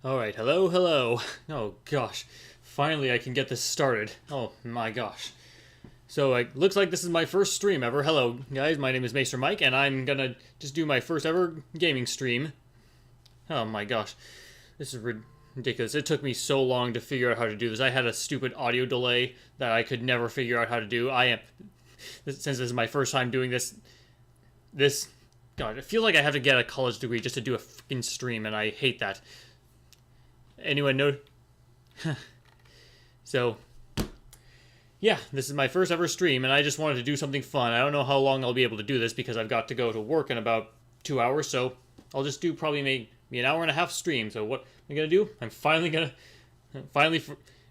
Alright, hello, hello. Oh gosh, finally I can get this started. Oh my gosh. So it looks like this is my first stream ever. Hello guys, my name is Maester Mike and I'm gonna just do my first ever gaming stream. Oh my gosh, this is ridiculous. It took me so long to figure out how to do this. I had a stupid audio delay that I could never figure out how to do. Since this is my first time doing this, God, I feel like I have to get a college degree just to do a freaking stream and I hate that. Anyone know? So, yeah, this is my first ever stream, and I just wanted to do something fun. I don't know how long I'll be able to do this because I've got to go to work in about 2 hours, so I'll just do probably maybe an hour and a half stream. So what I'm gonna do? I'm finally,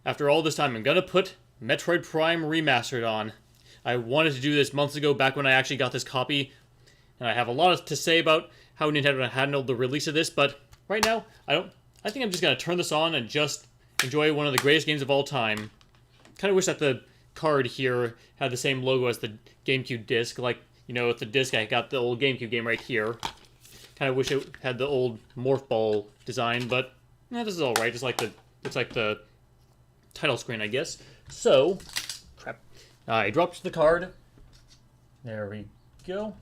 after all this time, I'm gonna put Metroid Prime Remastered on. I wanted to do this months ago, back when I actually got this copy, and I have a lot to say about how Nintendo handled the release of this, but right now, I think I'm just going to turn this on and just enjoy one of the greatest games of all time. Kind of wish that the card here had the same logo as the GameCube disc. Like, you know, with the disc, I got the old GameCube game right here. Kind of wish it had the old Morph Ball design, but this is alright. It's like the title screen, I guess. So, crap. I dropped the card. There we go.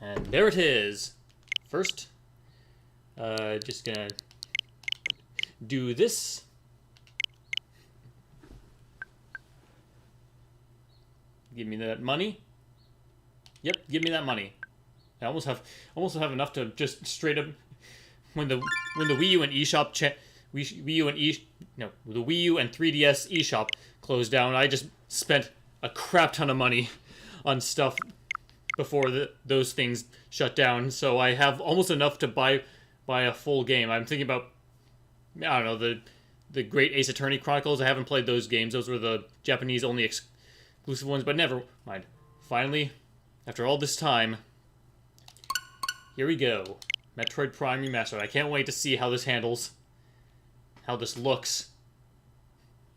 And there it is. First, just gonna do this. Give me that money. Yep, give me that money. I almost have enough to just straight up when the Wii U and eShop the Wii U and 3DS eShop closed down. I just spent a crap ton of money on stuff before those things shut down, so I have almost enough to buy a full game. I'm thinking about, I don't know, the Great Ace Attorney Chronicles. I haven't played those games. Those were the Japanese only exclusive ones, but never mind. Finally, after all this time, here we go. Metroid Prime Remastered. I can't wait to see how this handles, how this looks.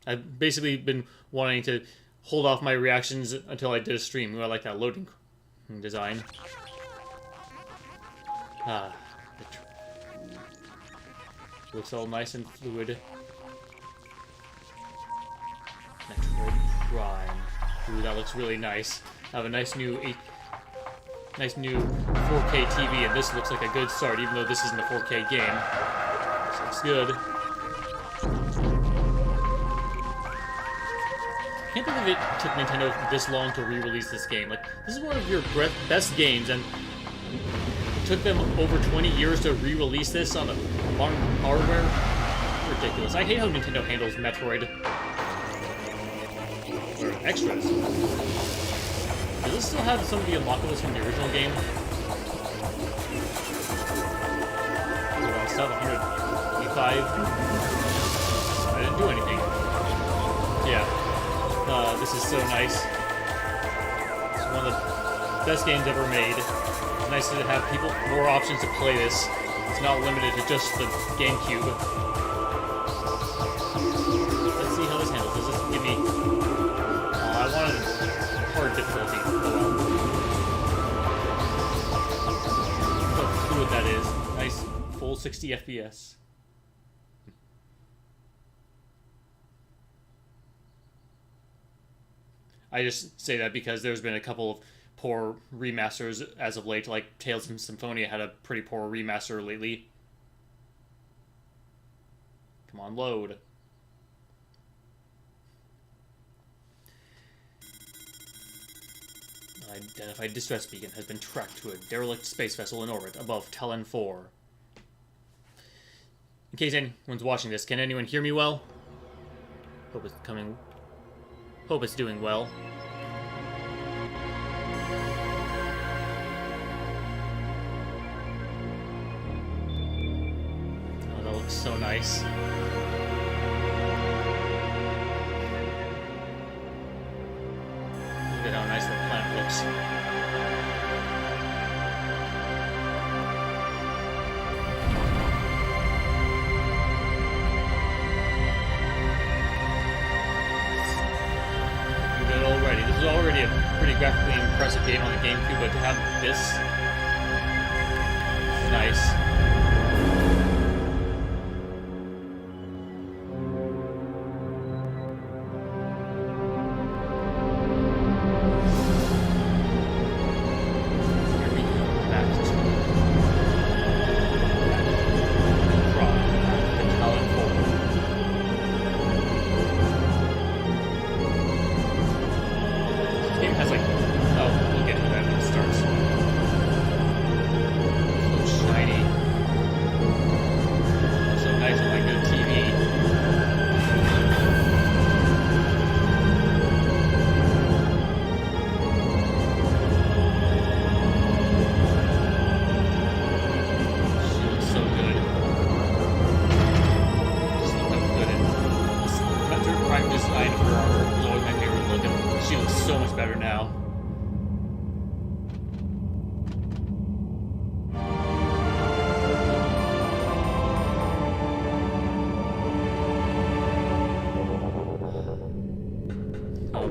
I've basically been wanting to hold off my reactions until I did a stream. I like that loading design. Looks all nice and fluid. Metroid Prime. Ooh, that looks really nice. I have a nice new 4K TV, and this looks like a good start, even though this isn't a 4K game. This looks good. I can't believe it took Nintendo this long to re-release this game. Like, this is one of your best games, and it took them over 20 years to re-release this on a modern hardware. Ridiculous. I hate how Nintendo handles Metroid. Or extras. Does this still have some of the unlockables from the original game? Stuff 185. I didn't do anything. Yeah. This is so nice. It's one of the best games ever made. It's nice to have more options to play this. It's not limited to just the GameCube. Let's see how this handles. Does this give me... I wanted hard difficulty. Look how fluid that is. Nice full 60 FPS. I just say that because there's been a couple of poor remasters as of late, like Tales from Symphonia had a pretty poor remaster lately. Come on, load. Identified distress beacon has been tracked to a derelict space vessel in orbit above Talon 4. In case anyone's watching this, can anyone hear me well? Hope it's doing well. Oh, that looks so nice. Look at how nice the planet looks. This is already a pretty graphically impressive game on the GameCube, but to have this is nice.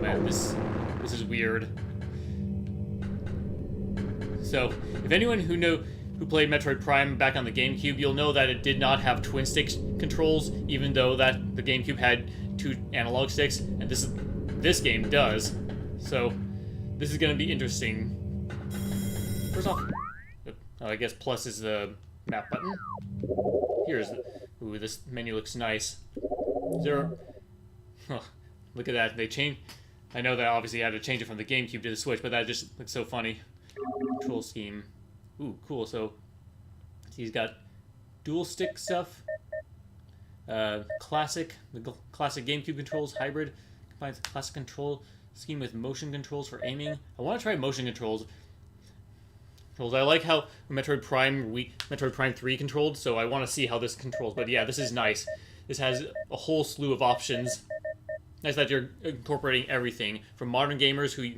man, this is weird. So, if anyone who played Metroid Prime back on the GameCube, you'll know that it did not have twin stick controls, even though that the GameCube had 2 analog sticks, and this game does. So, this is going to be interesting. First off, I guess plus is the map button. Here's the... Ooh, this menu looks nice. Is there... Huh, look at that. They changed... I know that obviously I had to change it from the GameCube to the Switch, but that just looks so funny. Control scheme. Ooh, cool. So he's got dual stick stuff. Classic. The classic GameCube controls. Hybrid. Combines classic control scheme with motion controls for aiming. I want to try motion controls. I like how Metroid Prime 3 controlled, so I want to see how this controls. But yeah, this is nice. This has a whole slew of options. Nice that you're incorporating everything from modern gamers who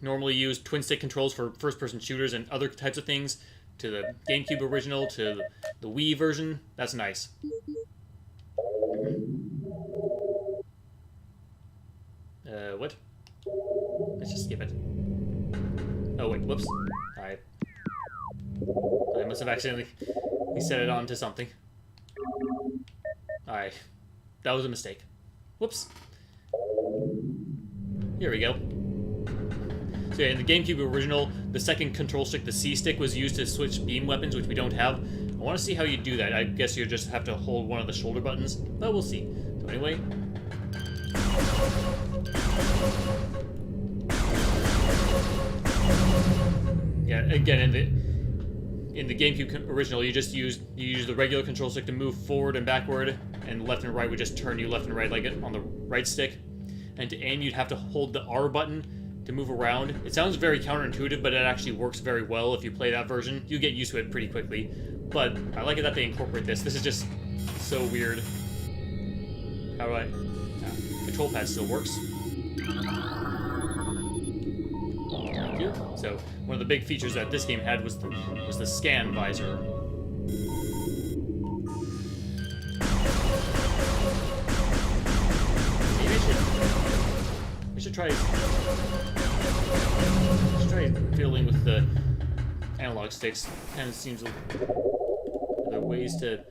normally use twin stick controls for first-person shooters and other types of things, to the GameCube original, to the Wii version. That's nice. What? Let's just skip it. Oh wait, whoops. I must have accidentally set it on to something. That was a mistake. Whoops. Here we go. So yeah, in the GameCube original, the second control stick, the C stick, was used to switch beam weapons, which we don't have. I want to see how you do that. I guess you just have to hold one of the shoulder buttons, but we'll see. So anyway. Yeah, again, in the GameCube original, you use the regular control stick to move forward and backward, and left and right would just turn you left and right like it on the right stick. And to aim, you'd have to hold the R button to move around. It sounds very counterintuitive, but it actually works very well if you play that version. You get used to it pretty quickly. But I like it that they incorporate this. This is just so weird. How do I... control pad still works. Thank you. So, one of the big features that this game had was the scan visor. Maybe I should try fiddling with the analog sticks. Kind of seems like there are ways to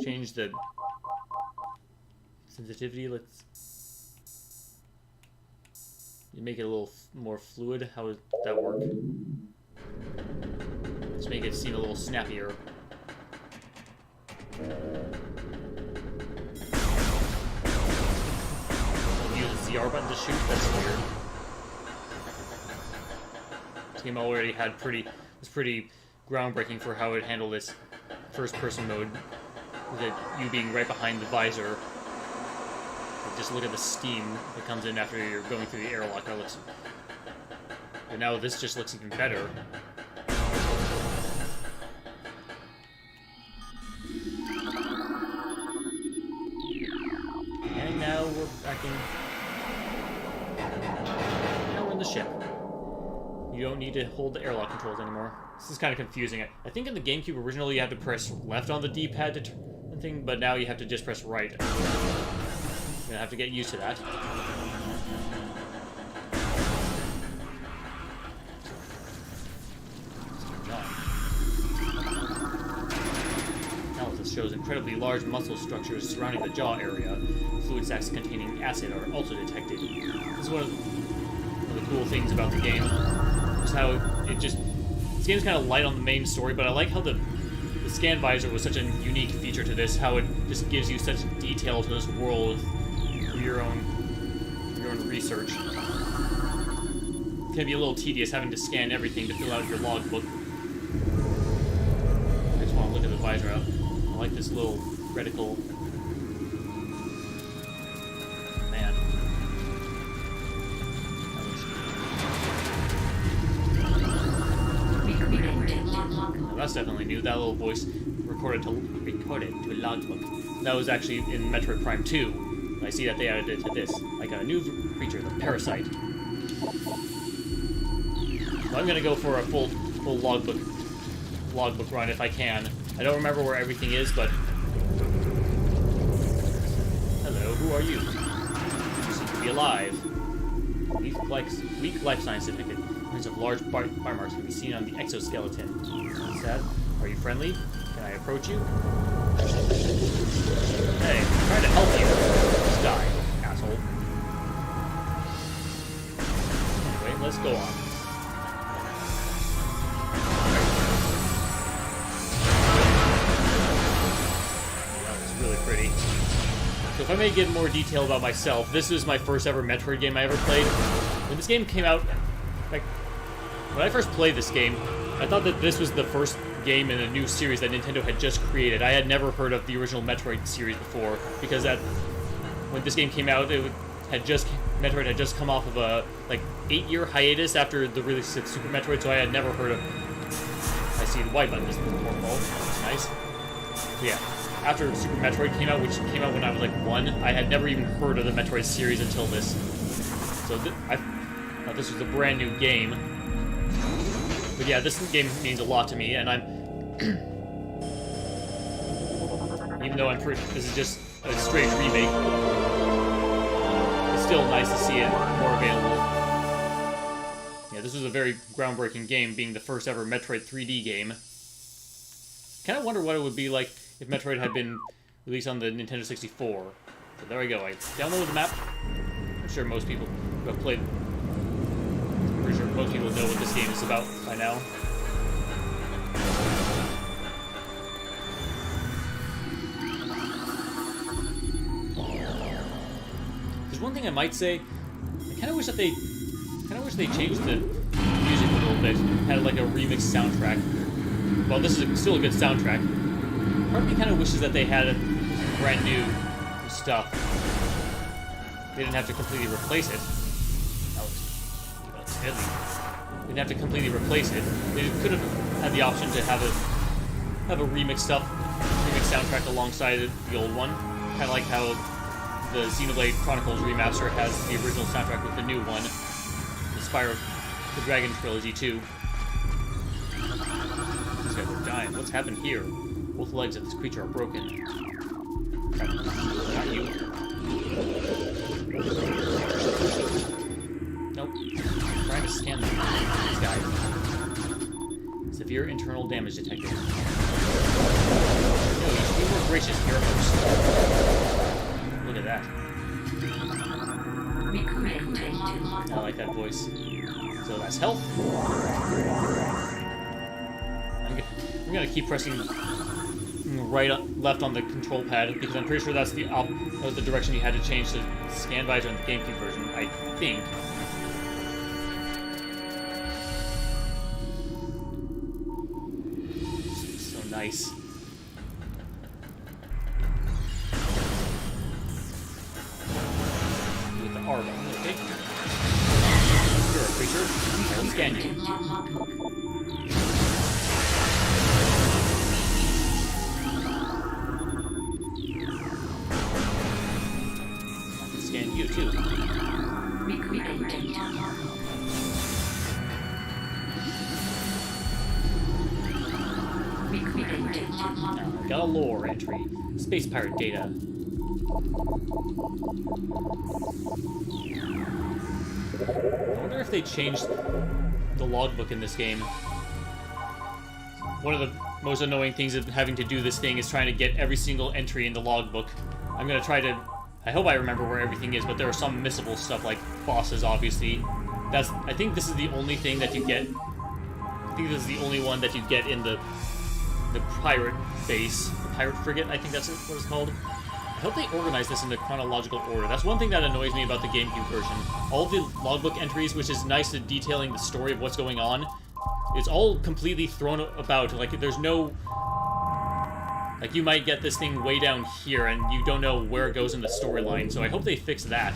change the sensitivity. Let's make it a little more fluid. How would that work? Let's make it seem a little snappier. Use the ZR button to shoot. That's weird. This game already was pretty groundbreaking for how it handled this first-person mode, with you being right behind the visor. Just look at the steam that comes in after you're going through the airlock. That looks... But now this just looks even better. And now we're back in... Now we're in the ship. You don't need to hold the airlock controls anymore. This is kind of confusing. I think in the GameCube original you had to press left on the D-pad to turn the thing, but now you have to just press right. I'm gonna have to get used to that. Analysis shows incredibly large muscle structures surrounding the jaw area. Fluid sacs containing acid are also detected. This is one of the cool things about the game. Just how this game's kind of light on the main story, but I like how the scan visor was such a unique feature to this, how it just gives you such detail to this world from your own research. It can be a little tedious having to scan everything to fill out your logbook. I just want to look at the visor out. I like this little reticle. Man. Now that's definitely new. That little voice recorded to logbook. That was actually in Metroid Prime 2. I see that they added it to this. I got a new creature, the Parasite. So I'm gonna go for a full logbook run if I can. I don't remember where everything is, but... Hello, who are you? be alive. Weak life signs depicted. Hundreds of large bar marks can be seen on the exoskeleton. What's that? Are you friendly? Can I approach you? Hey, I'm trying to help you. Just die, asshole. Anyway, let's go on. That was really pretty. So if I may get more detail about myself, this is my first ever Metroid game I ever played. When this game came out, like, when I first played this game, I thought that this was the first game in a new series that Nintendo had just created. I had never heard of the original Metroid series before, because when this game came out, Metroid had just come off of a, 8-year hiatus after the release of Super Metroid, so I had never heard of... I see the Y button is the portfolio. That's nice. So yeah. After Super Metroid came out, which came out when I was 1, I had never even heard of the Metroid series until this. So I thought this was a brand new game. But yeah, this game means a lot to me, and I'm... even though I'm pretty... This is just a straight remake. It's still nice to see it more available. Yeah, this was a very groundbreaking game, being the first ever Metroid 3D game. Kind of wonder what it would be like if Metroid had been released on the Nintendo 64. So there we go. I downloaded the map. I'm sure most people who have played... I'm pretty sure most people know what this game is about by now. There's one thing I might say. I kind of wish they changed the music a little bit. Had a remixed soundtrack. Well, this is still a good soundtrack. Part of me kind of wishes that they had brand new stuff. They didn't have to completely replace it. That's deadly. They didn't have to completely replace it. They could have had the option to have a remixed soundtrack alongside the old one. Kind of like how the Xenoblade Chronicles Remaster has the original soundtrack with the new one. The Spyro the Dragon Trilogy too. These guys are dying. What's happened here? Both legs of this creature are broken. Not you. Nope. I'm trying to scan this guy. Severe internal damage detected. No, you should be more gracious, you're a host. Look at that. I like that voice. So that's health. I'm gonna keep pressing left on the control pad, because I'm pretty sure that was the direction you had to change the scan visor on the GameCube version, I think. So nice. With the R button, okay? You're a creature. I'll scan you. You too. Got a lore entry. Space pirate data. I wonder if they changed the logbook in this game. One of the most annoying things of having to do this thing is trying to get every single entry in the logbook. I'm gonna try to... I hope I remember where everything is, but there are some missable stuff, like bosses, obviously. I think this is the only thing that you get... I think this is the only one that you get in the pirate base. The pirate frigate, I think that's what it's called. I hope they organize this in the chronological order. That's one thing that annoys me about the GameCube version. All the logbook entries, which is nice at detailing the story of what's going on, it's all completely thrown about. Like, there's no... Like, you might get this thing way down here, and you don't know where it goes in the storyline, so I hope they fix that.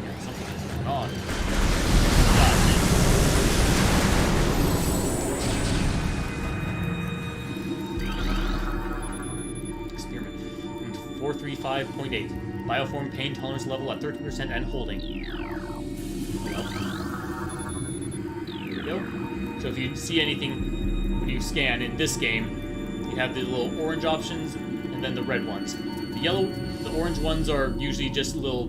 Yeah, something is going on. Experiment. 435.8. Bioform pain tolerance level at 30% and holding. Well, here we go. So if you see anything when you scan in this game, you have the little orange options, and then the red ones. The orange ones are usually just little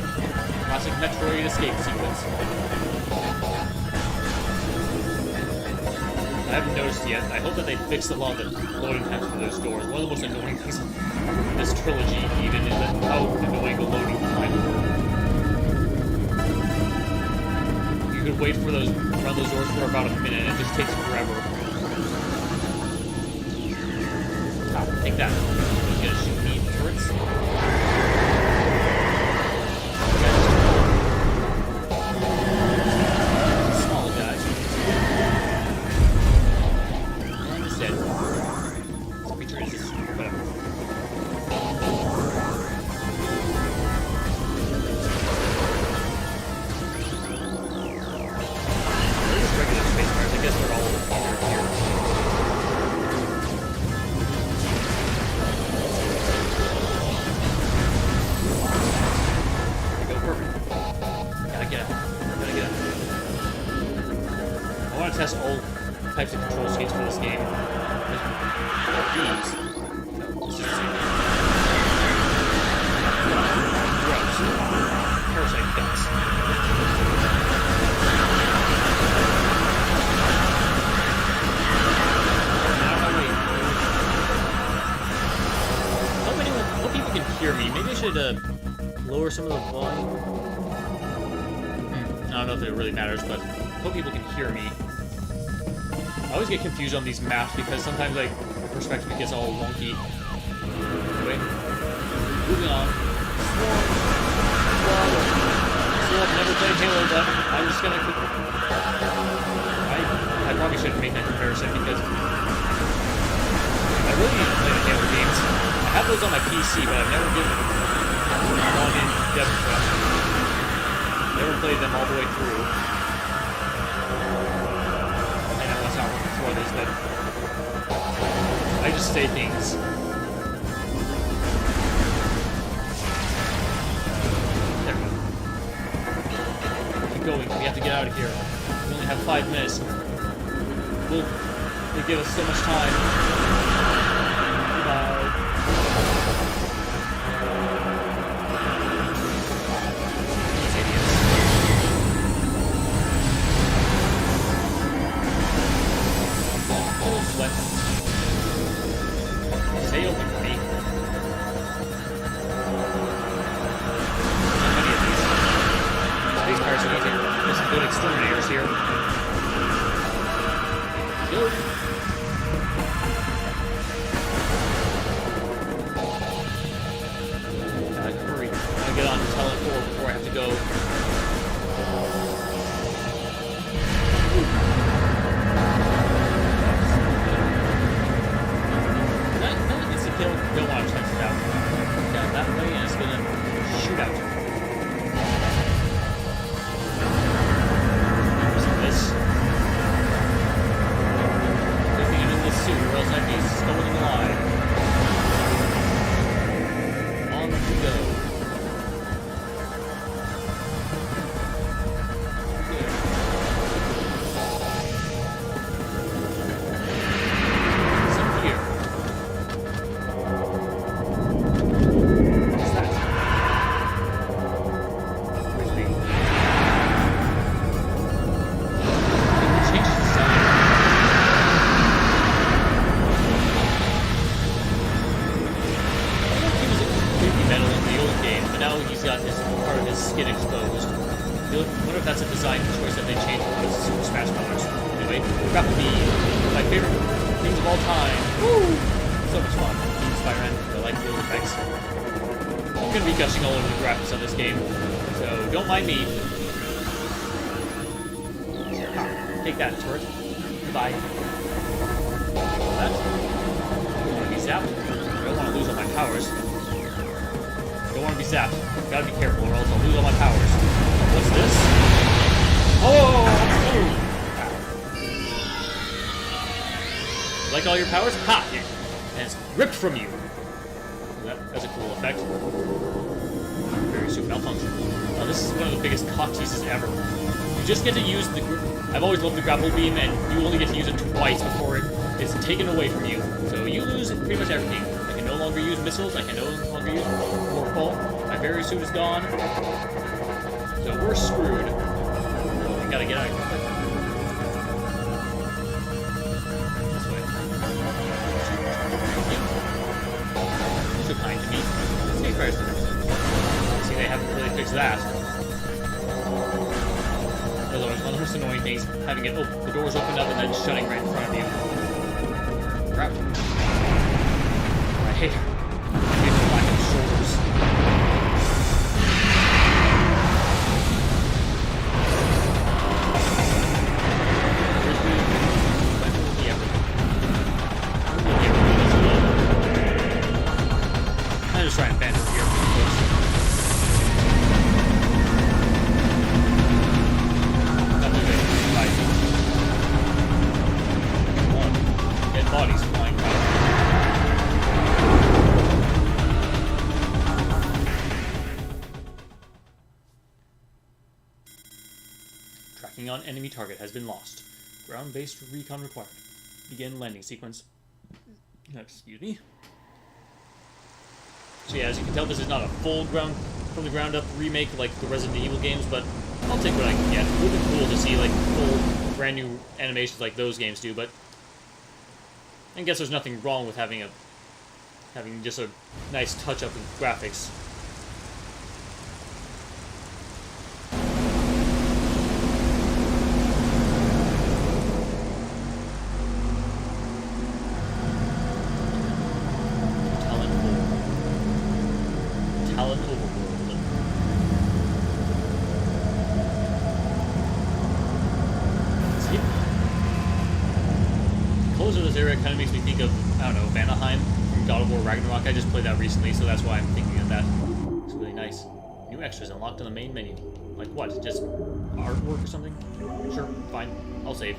classic Metroid escape sequence. I haven't noticed yet. I hope that they fixed a lot of the loading times for those doors. One of the most annoying things in this trilogy, even, is that how annoying the loading time. You could wait for those around those doors for about a minute, and it just takes forever. Ah, take that. He's gonna shoot me in turrets. Small guys. And he's dead. This creature is just whatever. They're just regular space cars. I guess they're all here. I want to test all types of control schemes for this game. These. No, this is the same. Gross. Parasite guts. Hope people can hear me. Maybe I should lower some of the volume. I don't know if it really matters, but I hope people can hear me. I always get confused on these maps because sometimes, like, the perspective gets all wonky. Anyway, moving on. Still have never played Halo, but I'm just gonna... I probably shouldn't make that comparison because I really need to play the Halo games. I have those on my PC, but I've never gone in depth with them. Never played them all the way through. I know that's not before this, but I just say things. There we go. Keep going. We have to get out of here. We only have 5 minutes. They give us so much time. Goodbye. Stay open for me. How many of these? These cars are easy. There's some good exterminators here. Go. Hurry. I'm gonna get on to Tele4 before I have to go. Don't want to test it out. Down that way, and it's gonna shoot out. There's this. Good thing I'm in this suit, or else I'd be stolen alive. On to go. Gushing all over the graphics of this game, so don't mind me. Take that, turret. Goodbye. That. Don't want to be zapped. Don't want to lose all my powers. Don't want to be zapped. Gotta be careful, or else I'll lose all my powers. What's this? Oh! Like all your powers? Ha! And it's ripped from you. That's a cool effect. Very super malfunction. Now this is one of the biggest cock teases ever. You just get to use the... I've always loved the grapple beam, and you only get to use it twice before it is taken away from you. So you lose pretty much everything. I can no longer use missiles, I can no longer use Warpole. My berry suit is gone. So we're screwed. Oh, we gotta get out of here quick. This way. You're so kind to me. Snake fires. See, they haven't really fixed that. One of the most annoying things, having it open, the doors open up and then shutting right in front of you. Crap. I hate the lack of shoulders. I'm just trying to bend over here. Bodies flying by. Tracking on enemy target has been lost. Ground-based recon required. Begin landing sequence. Excuse me. So yeah, as you can tell, this is not a full from the ground up remake like the Resident Evil games, but I'll take what I can get. It would be cool to see like full, brand new animations like those games do, but I guess there's nothing wrong with having just a nice touch-up in graphics. Talon Overworld. See? The colors of this area kind of makes me think of, I don't know, Vanaheim from God of War Ragnarok. I just played that recently, so that's why I'm thinking of that. It's really nice. New extras unlocked on the main menu. Like what? Just artwork or something? Sure, fine. I'll save.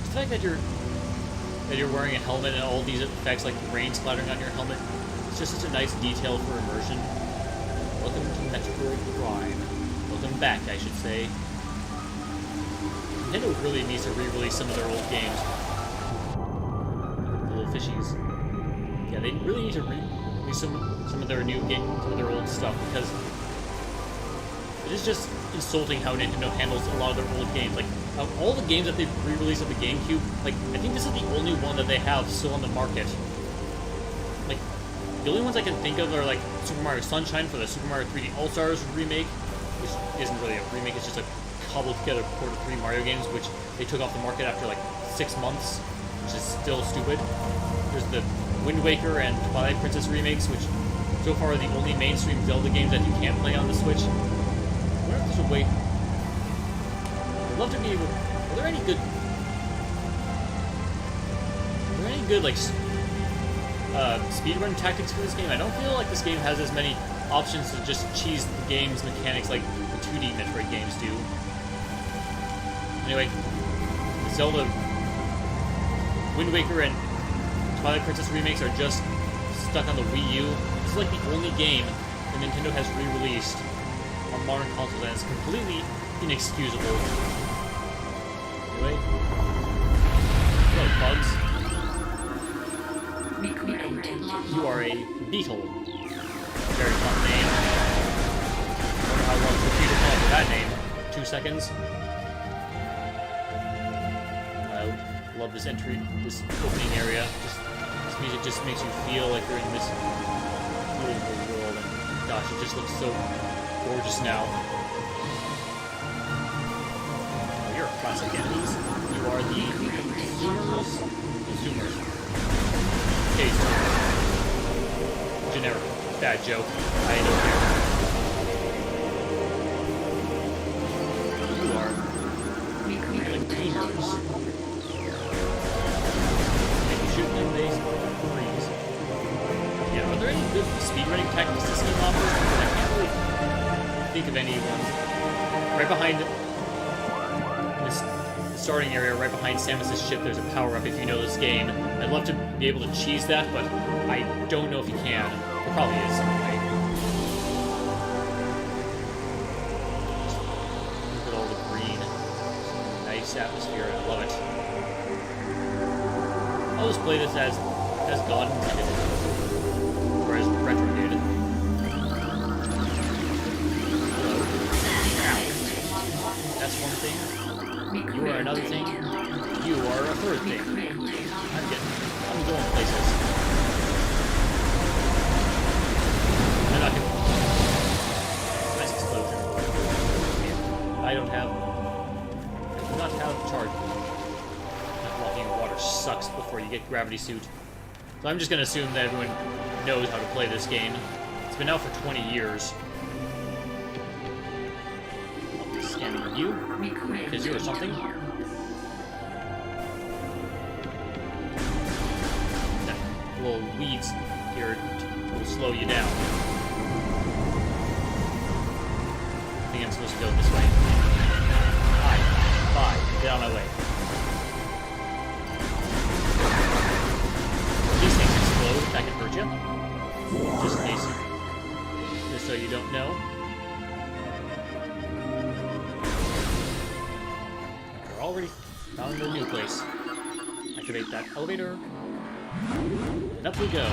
The fact that you're wearing a helmet and all these effects like rain splattering on your helmet, it's just such a nice detail for immersion. Welcome to Metroid Prime. Welcome back, I should say. Nintendo really needs to re-release some of their old games. The little fishies. Yeah, they really need to re-release some of their new games, some of their old stuff, because it is just insulting how Nintendo handles a lot of their old games. Like, of all the games that they've re-released at the GameCube, like, I think this is the only one that they have still on the market. Like, the only ones I can think of are, like, Super Mario Sunshine for the Super Mario 3D All-Stars remake, which isn't really a remake, it's just a cobbled-together port of 3 Mario games, which they took off the market after, like, 6 months, which is still stupid. There's the Wind Waker and Twilight Princess remakes, which so far are the only mainstream Zelda games that you can play on the Switch. I wonder if there's a way... I'd love to be able... Are there any good, like, speedrun tactics for this game? I don't feel like this game has as many options to just cheese the game's mechanics like the 2D Metroid games do. Anyway, Zelda, Wind Waker, and Twilight Princess remakes are just stuck on the Wii U. This is like the only game that Nintendo has re-released on modern consoles, and it's completely inexcusable. Anyway, hello, bugs. You are a beetle. Very fun name. I wonder how long it took you to come up with that name. 2 seconds. I love this this opening area. This music just makes you feel like you're in this beautiful world, and gosh, it just looks so gorgeous now. Oh, you're a classic enemies. You are the Zoomers. Okay, generic. Bad joke. I don't care. You are like gamers. If you shoot them, they freeze. Yeah, are there any good speedrunning tactics this game offers? I can't really think of any ones. Right behind this starting area, right behind Samus's ship, there's a power-up if you know this game. I'd love to be able to cheese that, but I don't know if you can. There probably is some way. Look at all the green. Nice atmosphere, I love it. I'll just play this as as God intended. Or as Retro did. Hello. Ow. That's one thing. You are another thing. You are a third thing. I'm going places. I'm not gonna... Nice explosion. I do not have charge. Walking in water sucks before you get gravity suit. So I'm just gonna assume that everyone knows how to play this game. It's been out for 20 years. I'll be scanning you, because you are something. That little weeds here will slow you down. I think I'm supposed to go this way. Hi. Bye. Get out of my way. These things explode. That can hurt you. Just in case. Just so you don't know. We're already found a new place. Activate that elevator. And up we go.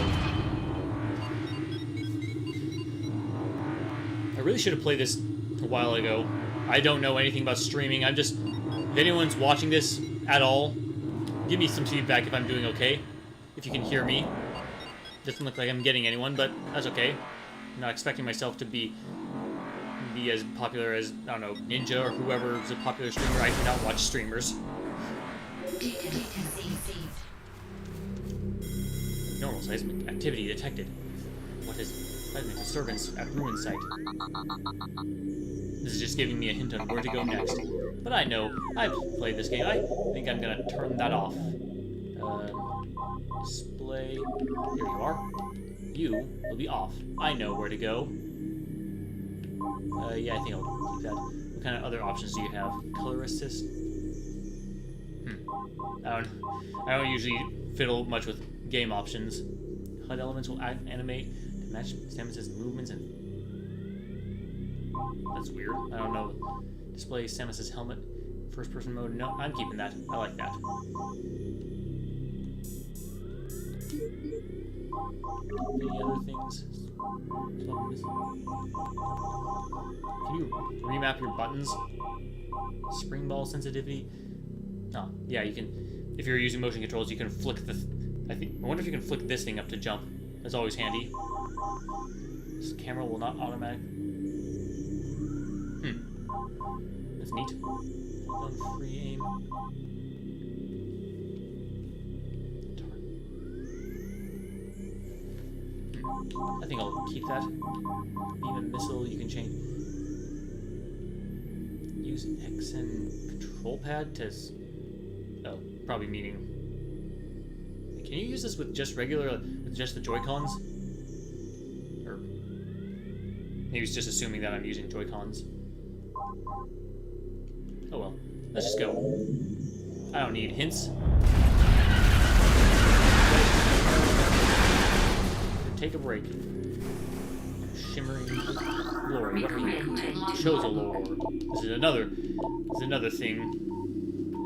I really should have played this a while ago. I don't know anything about streaming. I'm just... If anyone's watching this at all, give me some feedback if I'm doing okay. If you can hear me. Doesn't look like I'm getting anyone, but that's okay. I'm not expecting myself to be as popular as, I don't know, Ninja or whoever is a popular streamer. I do not watch streamers. Normal seismic activity detected. What is seismic disturbance at ruin site? This is just giving me a hint on where to go next. But I know, I've played this game. I think I'm gonna turn that off. Display. Here you are. You will be off. I know where to go. Yeah, I think I'll keep that. What kind of other options do you have? Color assist? I don't usually fiddle much with game options. HUD elements will animate to match Samus's movements and... That's weird. I don't know. Display Samus's helmet. First person mode. No, I'm keeping that. I like that. Any other things? Can you remap your buttons? Spring ball sensitivity? Oh, yeah, you can. If you're using motion controls, you can flick the... I wonder if you can flick this thing up to jump. That's always handy. This camera will not automatic... That's neat. On free aim. I think I'll keep that. Beam and missile, you can change. Use X and control pad to... Oh, probably meaning... Can you use this with just regular... with just the Joy-Cons? Or... Maybe it's just assuming that I'm using Joy-Cons. Oh well. Let's just go. I don't need hints. Take a break. Shimmering glory. What are you? Shows a lore. This is another thing.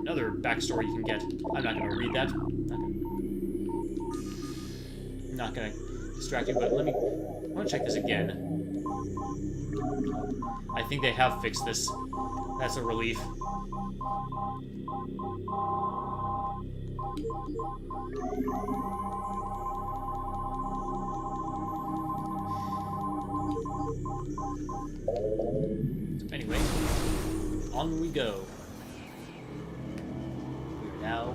Another backstory you can get. I'm not gonna read that. I'm not gonna distract you, but I wanna check this again. I think they have fixed this. That's a relief. Anyway, on we go. We're now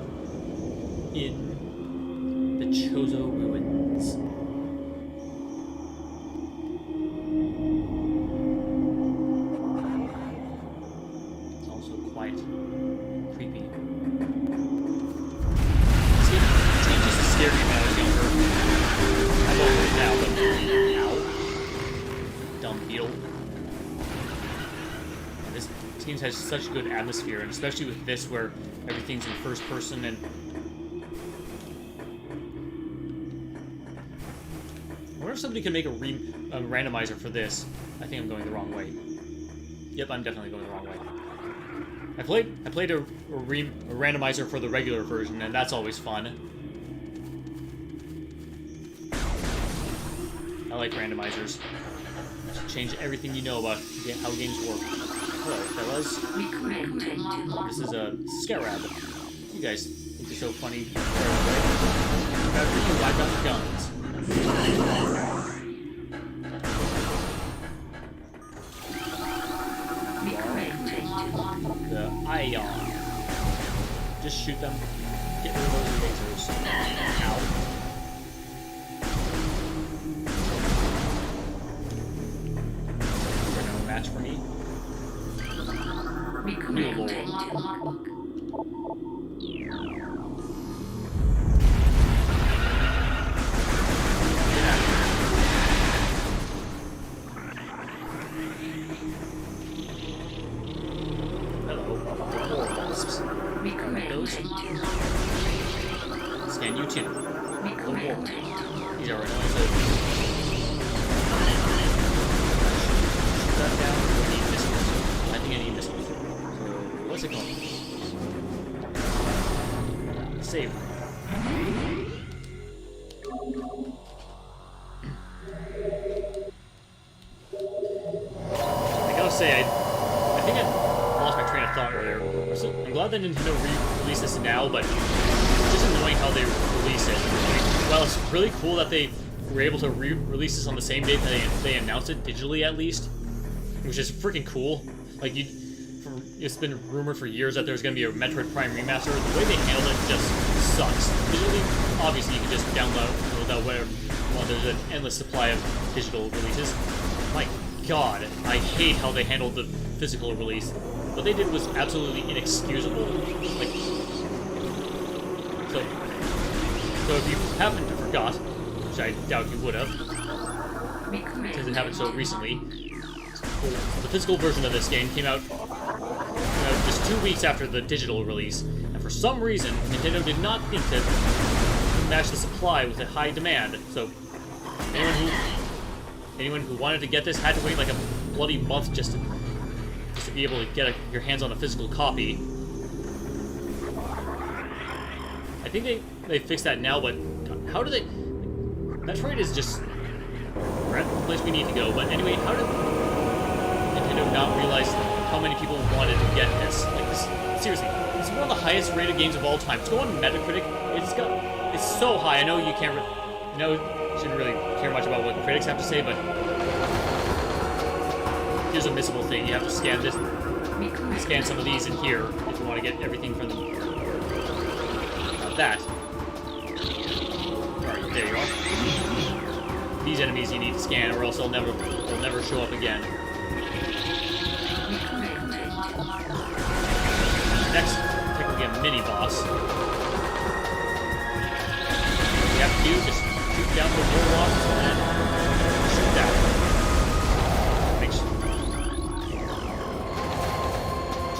in the Chozo ruins. It's also quite creepy. This game used to scare me when I was younger. I'm over it now, but ow. Dumb beetle. This game has such good atmosphere, and especially with this where everything's in first person and... I wonder if somebody can make a randomizer for this. I think I'm going the wrong way. Yep, I'm definitely going the wrong way. I played a randomizer for the regular version, and that's always fun. I like randomizers. Just change everything you know about how games work. Hello, fellas. This is a Scarab. You guys think you're so funny. After you, I got guns. The Ion. Just shoot them. Get rid of those lasers. Ow. You're no match for me. New Lord. Scan you too. The war. These are annoying. Shoot that down. I need missiles. I think I need missiles. So, what's it called? Save. I gotta say, I think I lost my train of thought earlier. I'm glad that Nintendo released this now, but it's just annoying how they release it. Like, while it's really cool that they were able to release this on the same date that they announced it, digitally at least, which is freaking cool. Like, it's been rumored for years that there's going to be a Metroid Prime Remastered. The way they handled it just sucks. Digitally, obviously, you can just download whatever. Well, there's an endless supply of digital releases. My God, I hate how they handled the physical release. What they did was absolutely inexcusable. Like, so if you happen to forgot, which I doubt you would have, since it happened so recently, the physical version of this game came out just 2 weeks after the digital release, and for some reason, Nintendo did not think to match the supply with a high demand. So anyone who wanted to get this had to wait like a bloody month just to be able to get your hands on a physical copy. I think they fixed that now, but how do they... Metroid is just... We're at the place we need to go, but anyway, how did Nintendo not realize how many people wanted to get this? Like, this, seriously, it's one of the highest rated games of all time. Just go on Metacritic, it's so high. I know you can't... you shouldn't really care much about what critics have to say, but... Here's a missable thing. You have to scan this, scan some of these in here if you want to get everything from them. Not that. Alright, there you are. These enemies you need to scan, or else they'll never show up again. Next, technically a mini boss. What you have to do is just shoot down the warlock and shoot that.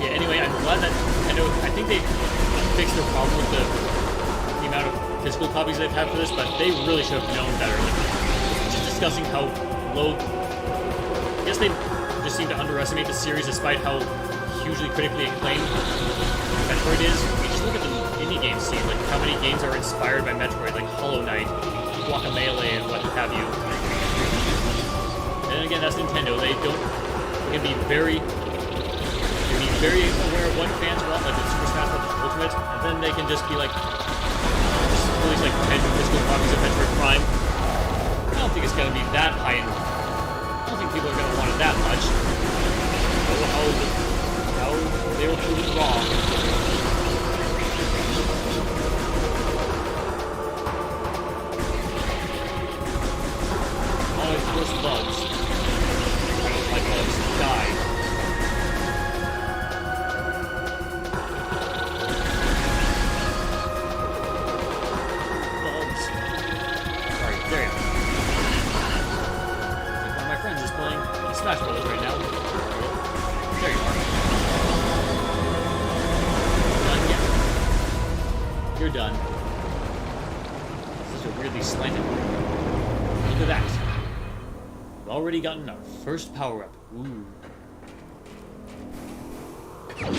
Yeah, anyway, I'm glad that Nintendo, I think they fixed their problem with the amount of physical copies they've had for this, but they really should have known better. Like, just discussing how low... I guess they just seem to underestimate the series despite how hugely critically acclaimed Metroid is. You just look at the indie game scene, like how many games are inspired by Metroid, like Hollow Knight, Guacamelee, and what have you. And then again, that's Nintendo. They can be very aware of what fans want, like the Super Smash Bros. Ultimate, and then they can just be like, just release like 10 physical copies of Metroid Prime. I don't think it's going to be that high end. I don't think people are going to want it that much. How they will prove it wrong. Always worse bugs. I don't like bugs. Die. Smash Bros. Right now. There you are. Done yet. You're done. This is a weirdly slanted one. Look at that. We've already gotten our first power-up. Ooh. Yeah, I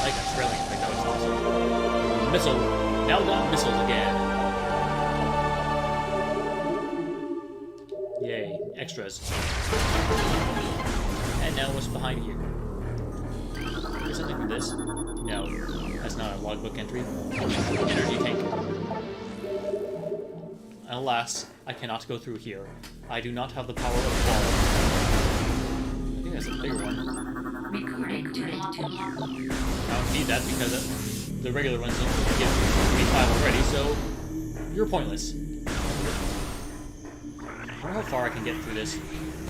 like that trailing effect. That was awesome. missile. Now got missiles again. Yay, extras. And now what's behind here? Is something from this? No, that's not a logbook entry. Energy tank. Alas, I cannot go through here. I do not have the power of fall. I think that's a bigger one. I don't need that because the regular ones don't give me 5 already, so you're pointless. I wonder how far I can get through this.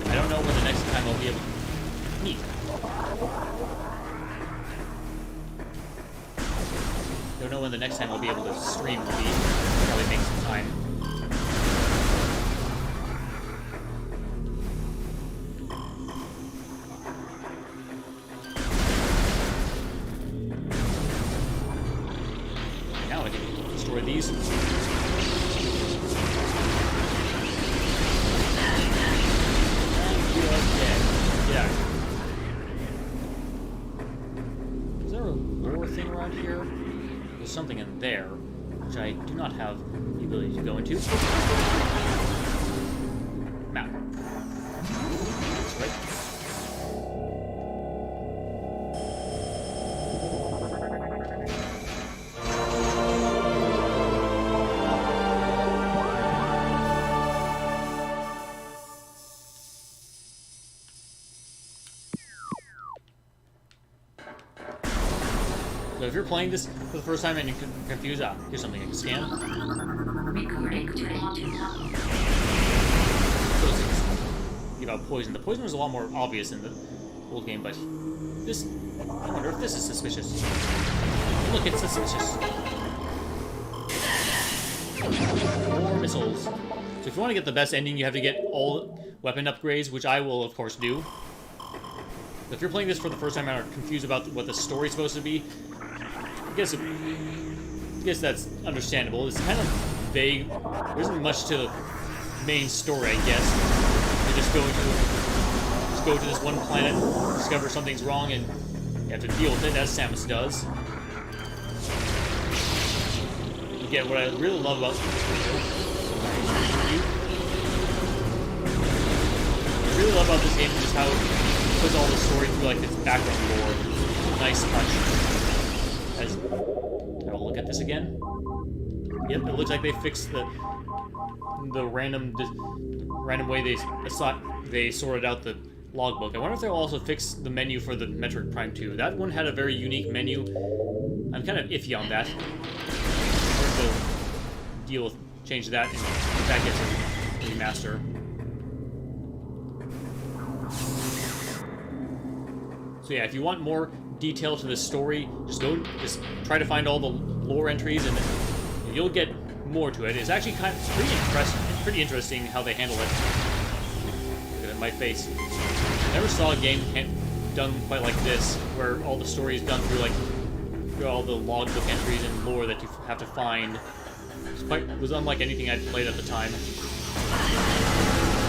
I don't know when the next time I'll be able to... Neat. Don't know when the next time I'll be able to stream will be. Probably make some time. Now I can destroy these. Yeah. Is there a lore thing around here? There's something in there, which I do not have the ability to go into. Map. That's right. So if you're playing this for the first time and you're confused, here's something I can scan. Give out poison. The poison was a lot more obvious in the old game, but this... I wonder if this is suspicious. Look, it's suspicious. More missiles. So if you want to get the best ending, you have to get all weapon upgrades, which I will, of course, do. But if you're playing this for the first time and are confused about what the story's supposed to be, I guess that's understandable. It's kind of vague. There isn't much to the main story, I guess. You just go to this one planet, discover something's wrong, and you have to deal with it, as Samus does. Again, what I really love about this game is just how it puts all the story through like its background lore. Nice touch. I will look at this again. Yep, it looks like they fixed the random way they sorted out the logbook. I wonder if they'll also fix the menu for the Metroid Prime 2. That one had a very unique menu. I'm kind of iffy on that. They'll change that and if that gets a remaster. So yeah, if you want more detail to the story, just try to find all the lore entries, and you'll get more to it. It's actually pretty interesting how they handle it. Look at my face. I never saw a game done quite like this, where all the story is done through all the logbook entries and lore that you have to find. It was unlike anything I'd played at the time,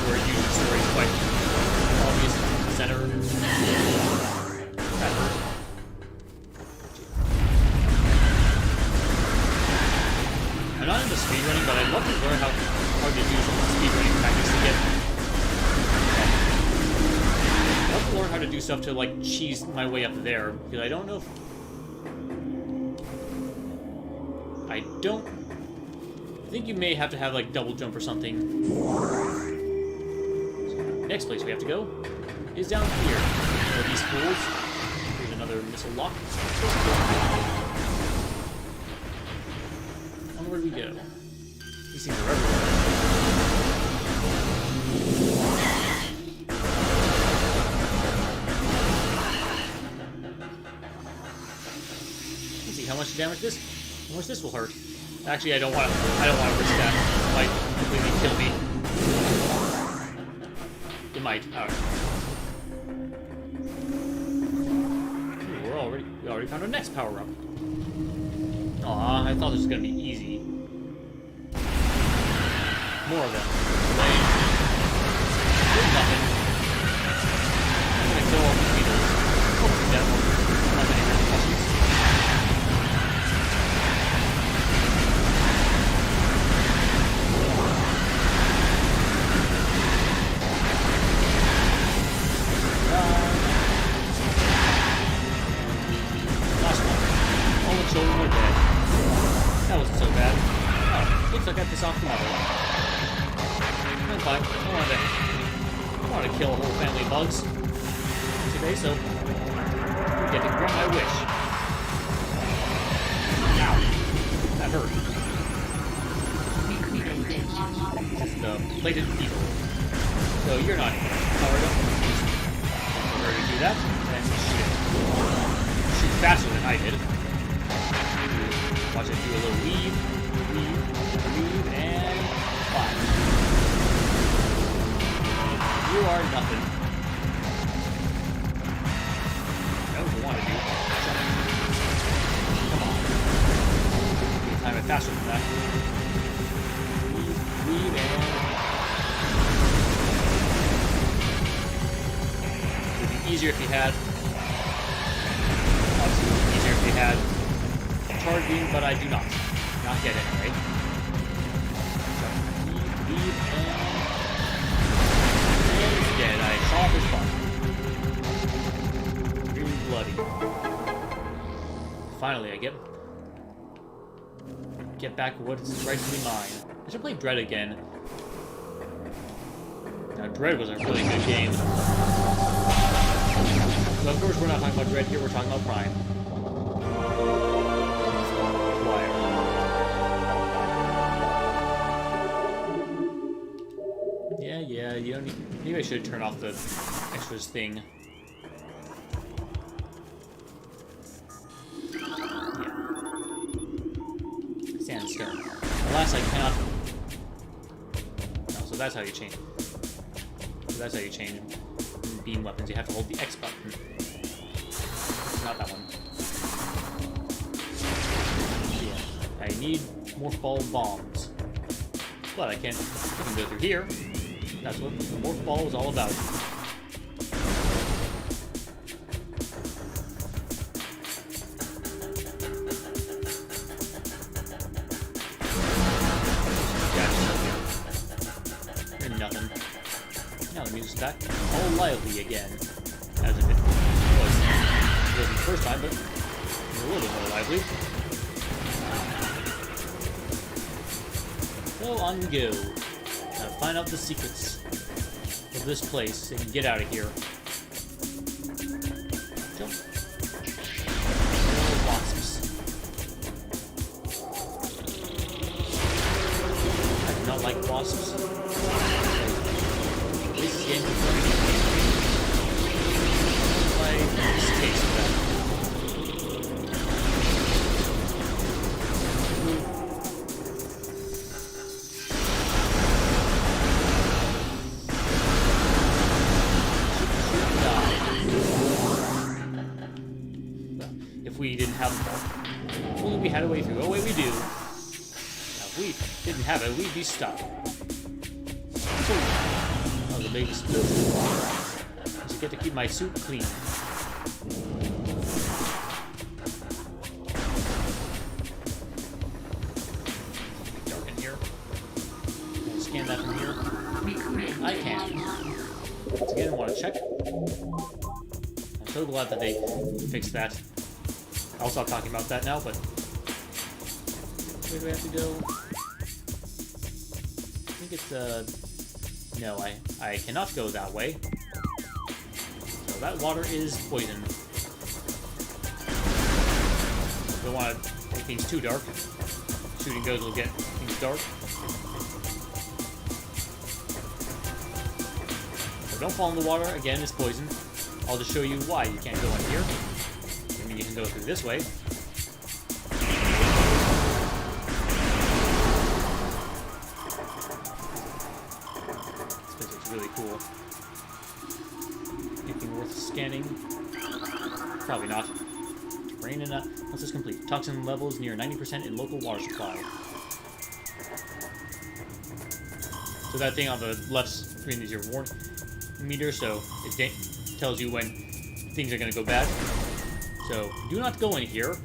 where usually the story is quite obvious in the center. I'm not into speedrunning, but I'd love to learn how hard to do some speedrunning practice to get... I'd love to learn how to do stuff to, like, cheese my way up there, because I don't know if... I think you may have to have, like, double jump or something. So, next place we have to go is down here. These fools. Here's another missile lock. Where do we go? These things are everywhere. Let's see how much damage how much this will hurt. Actually, I don't want to risk that. It might completely kill me. It might. We already found our next power-up. Aw, I thought this was gonna be easy. More of them. There's nothing. I'm gonna kill all these beetles. Hopefully that won't have any repercussions. Looks like I pissed off the mother. I'm fine. I want to kill a whole family of bugs today, so I'm getting to grant my wish. Ow. That hurt. It's the plated beetle. So you're not powered up. In order to do that, and shoot faster than I did. Watch it do a little weave, and fly. You are nothing. That was what I want to do. Come on. You can time it faster than that. Weave, and... It would be easier if you had... Obviously, it would be easier if you had charge beam, but I do not. Not yet, anyway. So, weave, and he's dead. I saw off his butt. Really bloody. Finally, I get back what's rightfully mine. I should play Dread again. Now, Dread was a really good game. So, of course, we're not talking about Dread here, we're talking about Prime. Yeah, you don't need... Maybe I should turn off the extras thing. Yeah. Sandstone. Alas, I cannot... No, so that's how you change. So that's how you change beam weapons. You have to hold the X button. Not that one. Yeah. I need more ball bombs. But I can go through here. That's what the morph ball is all about. And nothing. Now the music's back. All lively again. As if it wasn't the first time, but a little bit more lively. So on go. Now find out the secrets of this place and get out of here. Jump. Oh, wasps. I do not like wasps. This game is going to be my distaste of that. If we didn't have them, if only we had a way through. Oh wait, we do. Now, if we didn't have it, we'd be stuck. Oh, the big explosion. I just get to keep my suit clean. Dark in here. Can I scan that from here? I can. Once again, I want to check. I'm so glad that they fixed that. I'll stop talking about that now, but where do we have to go? I think it's, no, I cannot go that way. So that water is poison. Don't want to make things too dark. Shooting goes will get things dark. So don't fall in the water. Again, it's poison. I'll just show you why you can't go in here. I mean, you can go through this way. This place is really cool. Anything worth scanning? Probably not. Rain and once it's complete. Toxin levels near 90% in local water supply. So that thing on the left screen is your warning meter, so it tells you when things are going to go bad. So do not go in here.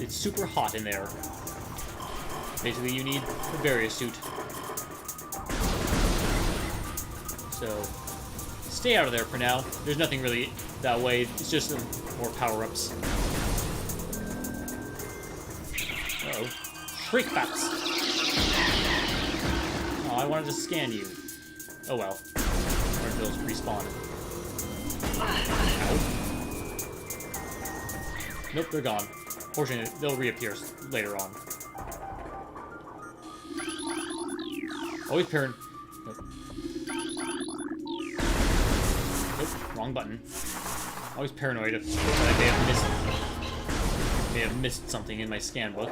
It's super hot in there. Basically, you need a barrier suit. So stay out of there for now. There's nothing really that way. It's just some more power-ups. Uh-oh. Shriek bats. Oh, I wanted to scan you. Oh well. Those respawn. Ow. Nope, they're gone. Fortunately, they'll reappear later on. Always parent. Nope. Nope, wrong button. Always paranoid that I may have missed something in my scan book.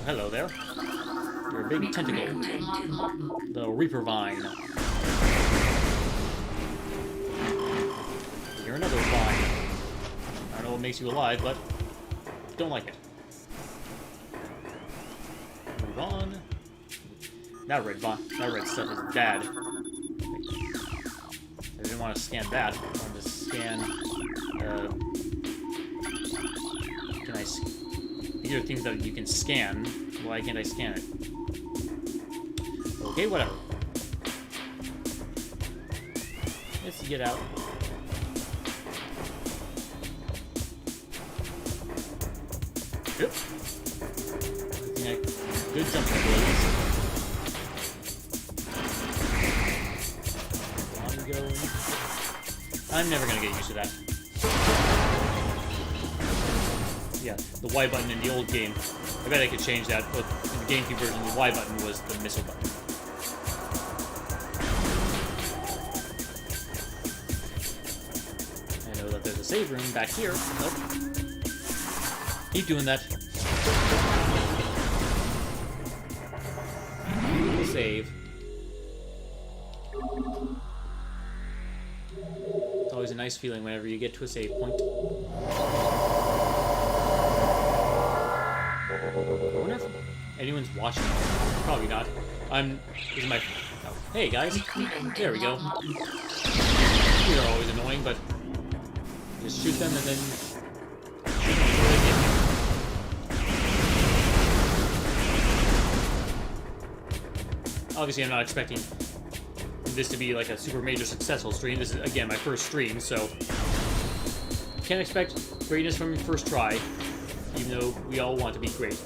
Hello there. You're a big tentacle. The Reaper Vine. You're another vine. I don't know what makes you alive, but don't like it. Move on. That red stuff is bad. I didn't want to scan that. I wanted to scan. These are things that you can scan. Why can't I scan it? Okay, whatever. Let's get out. Yep. Good jumping abilities. I'm never gonna get used to that. Yeah, the Y button in the old game. I bet I could change that, but in the GameCube version, the Y button was the missile button. I know that there's a save room back here. Nope. Keep doing that. We'll save. It's always a nice feeling whenever you get to a save point. I wonder if anyone's watching. Probably not. This is my... Oh, hey, guys. There we go. These are always annoying, but... Just shoot them and then... Obviously, I'm not expecting this to be like a super major successful stream. This is, again, my first stream, so... Can't expect greatness from your first try, even though we all want to be great.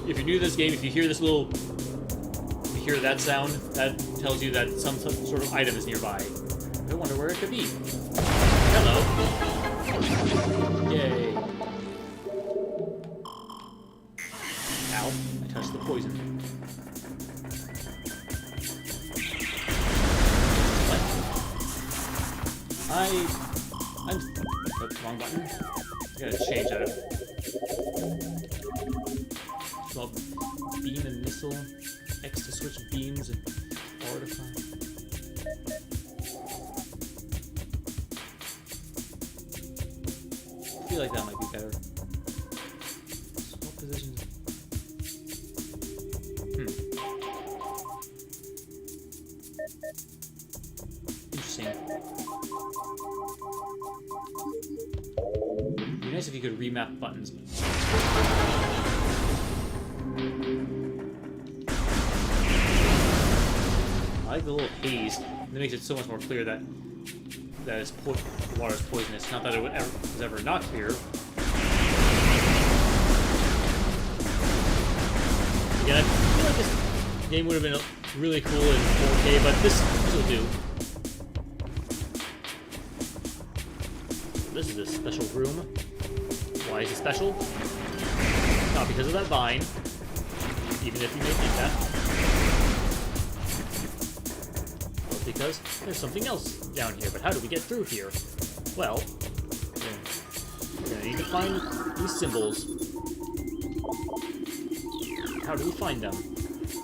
If you're new to this game, if you hear this little... If you hear that sound, that tells you that some sort of item is nearby. I wonder where it could be. Hello. Yay. Ow. I touched the poison. What? I'm... Oh, wrong button. I gotta change that. Well, beam and missile. X to switch beams and R to fire. I feel like that might be better. Swap positions. Interesting. It'd be nice if you could remap buttons. I like the little haze. It makes it so much more clear that the water is poisonous. Not that it was ever not clear. Again, I feel like this game would have been really cool in 4K, but this will do. This is a special room. Why is it special? Not because of that vine, even if you may think that. But because there's something else down here. But how do we get through here? Well, we're gonna need to find these symbols. How do we find them?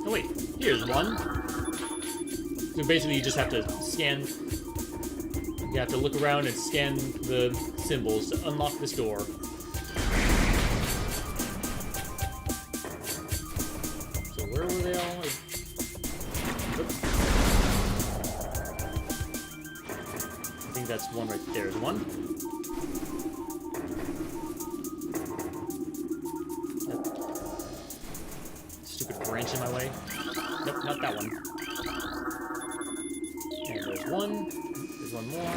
Oh wait, here's one. So basically you just have to scan... You have to look around and scan the symbols to unlock this door. So where were they all? Oops. I think that's one right there. There's one. Stupid branch in my way. Nope, not that one. And there's one. There's one more.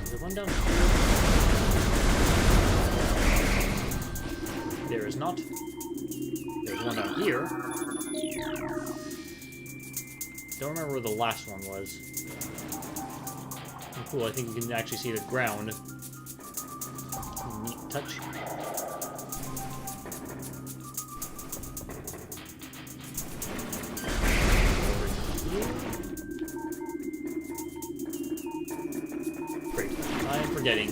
Is there one down here? There is not. There's one down here. Don't remember where the last one was. Oh, cool, I think you can actually see the ground. Neat touch. Great. I am forgetting.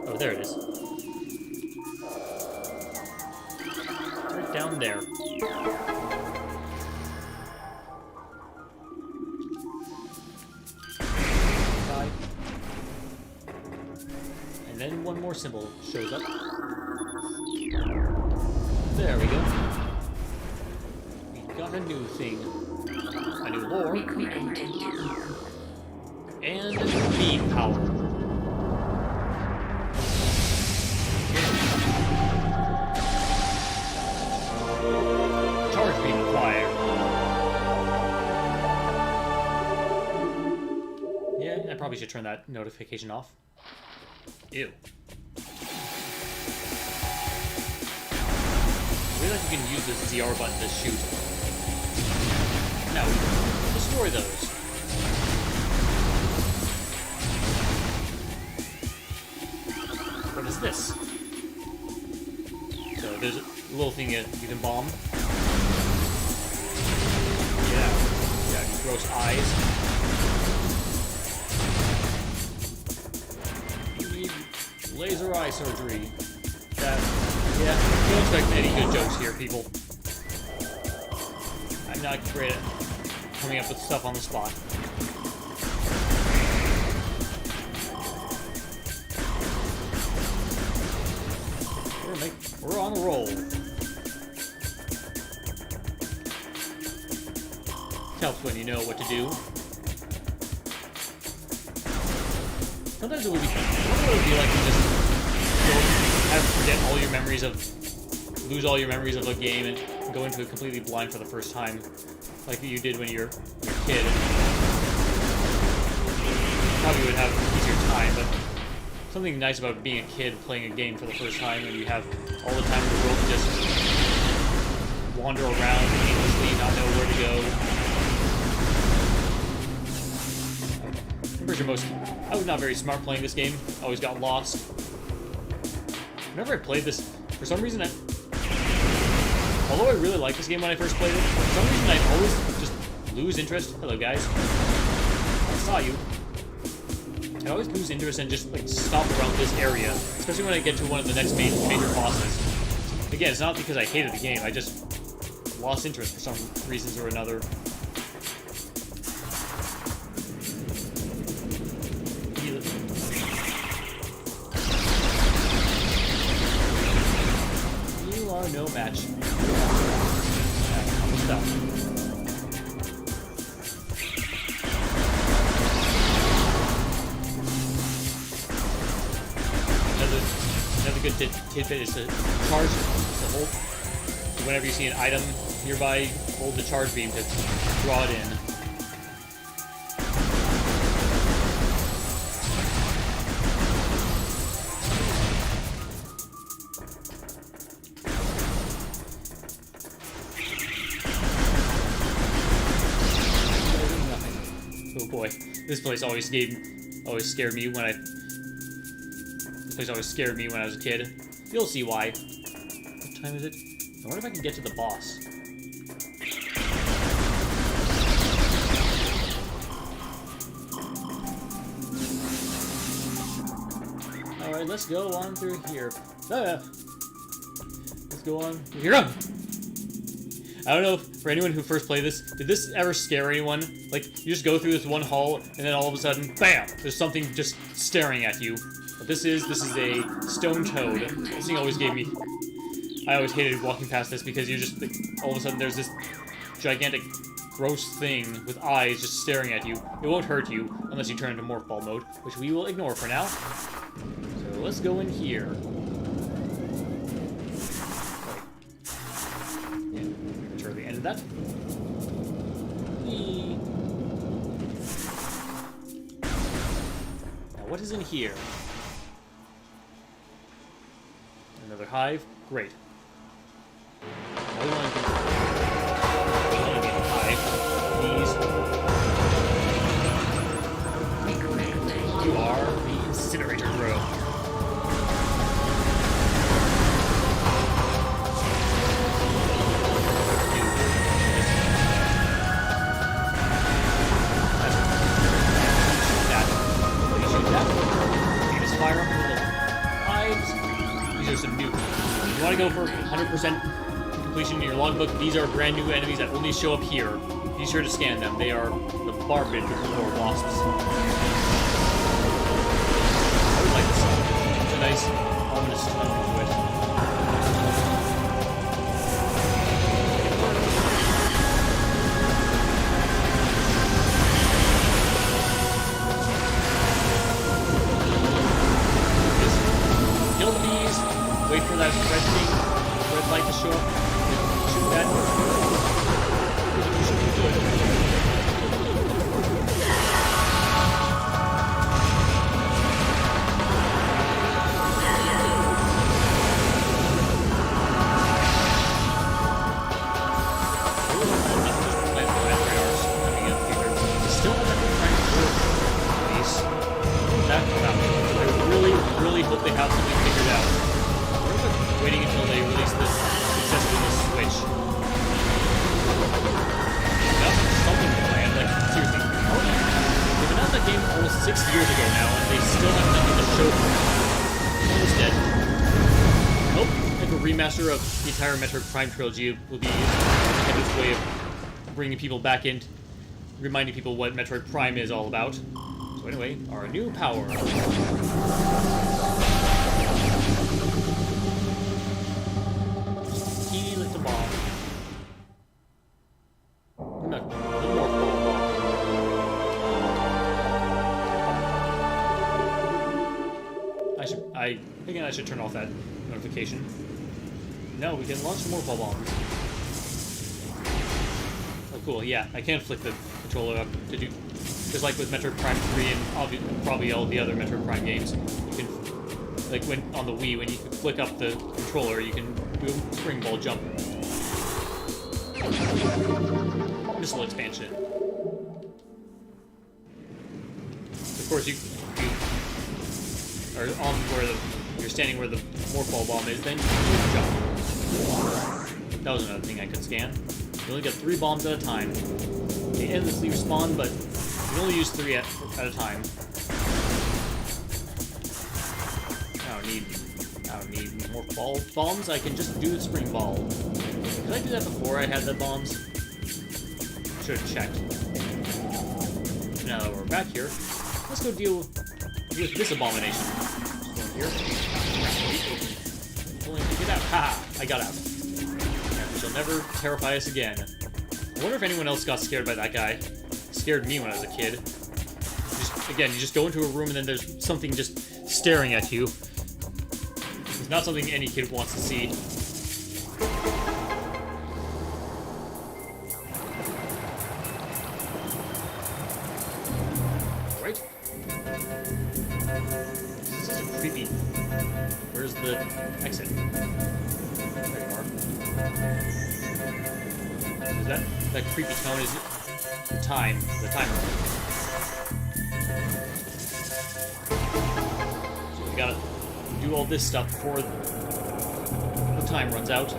Oh, there it is. Right down there. Die. And then one more symbol shows up. There we go. We got a new thing. A new lore. And beam power. Charge beam acquired. Yeah, I probably should turn that notification off. Ew. I feel like you can use the ZR button to shoot. Now, destroy those. What is this? So there's a little thing you can bomb. Yeah, gross eyes. You need laser eye surgery. Yeah, don't expect any good jokes here, people. I'm not great at coming up with stuff on the spot. We're on a roll. Helps when you know what to do. Sometimes it would be like to just forget all your memories of, lose all your memories of a game and go into it completely blind for the first time, like you did when you're a kid. Probably would have an easier time, but something nice about being a kid playing a game for the first time and you have all the time in the world to just wander around aimlessly, not know where to go. I was not very smart playing this game. I always got lost. Whenever I played this, for some reason, although I really liked this game when I first played it, for some reason I always just lose interest. Hello, guys. I saw you. I always lose interest and just like stop around this area, especially when I get to one of the next major bosses. Again, it's not because I hated the game. I just lost interest for some reasons or another. You are no match. Almost done. Another good tidbit is to charge, to hold. Whenever you see an item nearby, hold the charge beam to draw it in. Oh boy, this place always scared me when I. This place always scared me when I was a kid. You'll see why. What time is it? I wonder if I can get to the boss. Alright, let's go on through here. Let's go on through here. I don't know if, for anyone who first played this, did this ever scare anyone? Like, you just go through this one hall, and then all of a sudden, BAM! There's something just staring at you. But this is a stone toad. This thing always gave me... I always hated walking past this because you just, like, all of a sudden there's this gigantic, gross thing with eyes just staring at you. It won't hurt you unless you turn into morph ball mode, which we will ignore for now. So let's go in here. Yeah, mature the end of that. Whee. what is in here? Another hive? Great. Now we want to get a hive. These. You are the incinerator bro. Fire up the little hives. These are some new. If you want to go for 100% completion in your logbook, these are brand new enemies that only show up here. Be sure to scan them. They are the barbid or wasps. I would like this song. It's a nice, ominous tone to it. Wait for that red thing, red light to show up. Shoot that. You should be good. Still haven't tried to work these. That about. I really hope they have something figured out. Waiting until they release this successfully Switch. That's something planned. Like, seriously, they've announced that game almost 6 years ago now, and they still have nothing to show for it. Almost dead. Nope. I think a remaster of the entire Metroid Prime trilogy will be Nintendo's way of bringing people back in, reminding people what Metroid Prime is all about. So anyway, our new power. Again, I should turn off that notification. No, we can launch some more ball bombs. Oh, cool. Yeah, I can flick the controller up to do, just like with Metroid Prime 3 and probably all the other Metroid Prime games. You can, like when on the Wii, when you can flick up the controller, you can do a spring ball jump. Missile expansion. Of course, you are on where you're standing where the morphball bomb is, then you jump. That was another thing I could scan. You only get 3 bombs at a time. They endlessly respawn, but you can only use 3 at a time. I don't need more ball bombs. I can just do the spring ball. Did I do that before I had the bombs? Should have checked. Now that we're back here, let's go deal with this abomination. Here. Get out. Ha! I got out. And she'll never terrify us again. I wonder if anyone else got scared by that guy. It scared me when I was a kid. You just go into a room and then there's something just staring at you. It's not something any kid wants to see. Alright. This is creepy. Where's the exit? There you are. Is that creepy tone is the timer. So we gotta do all this stuff before the time runs out. I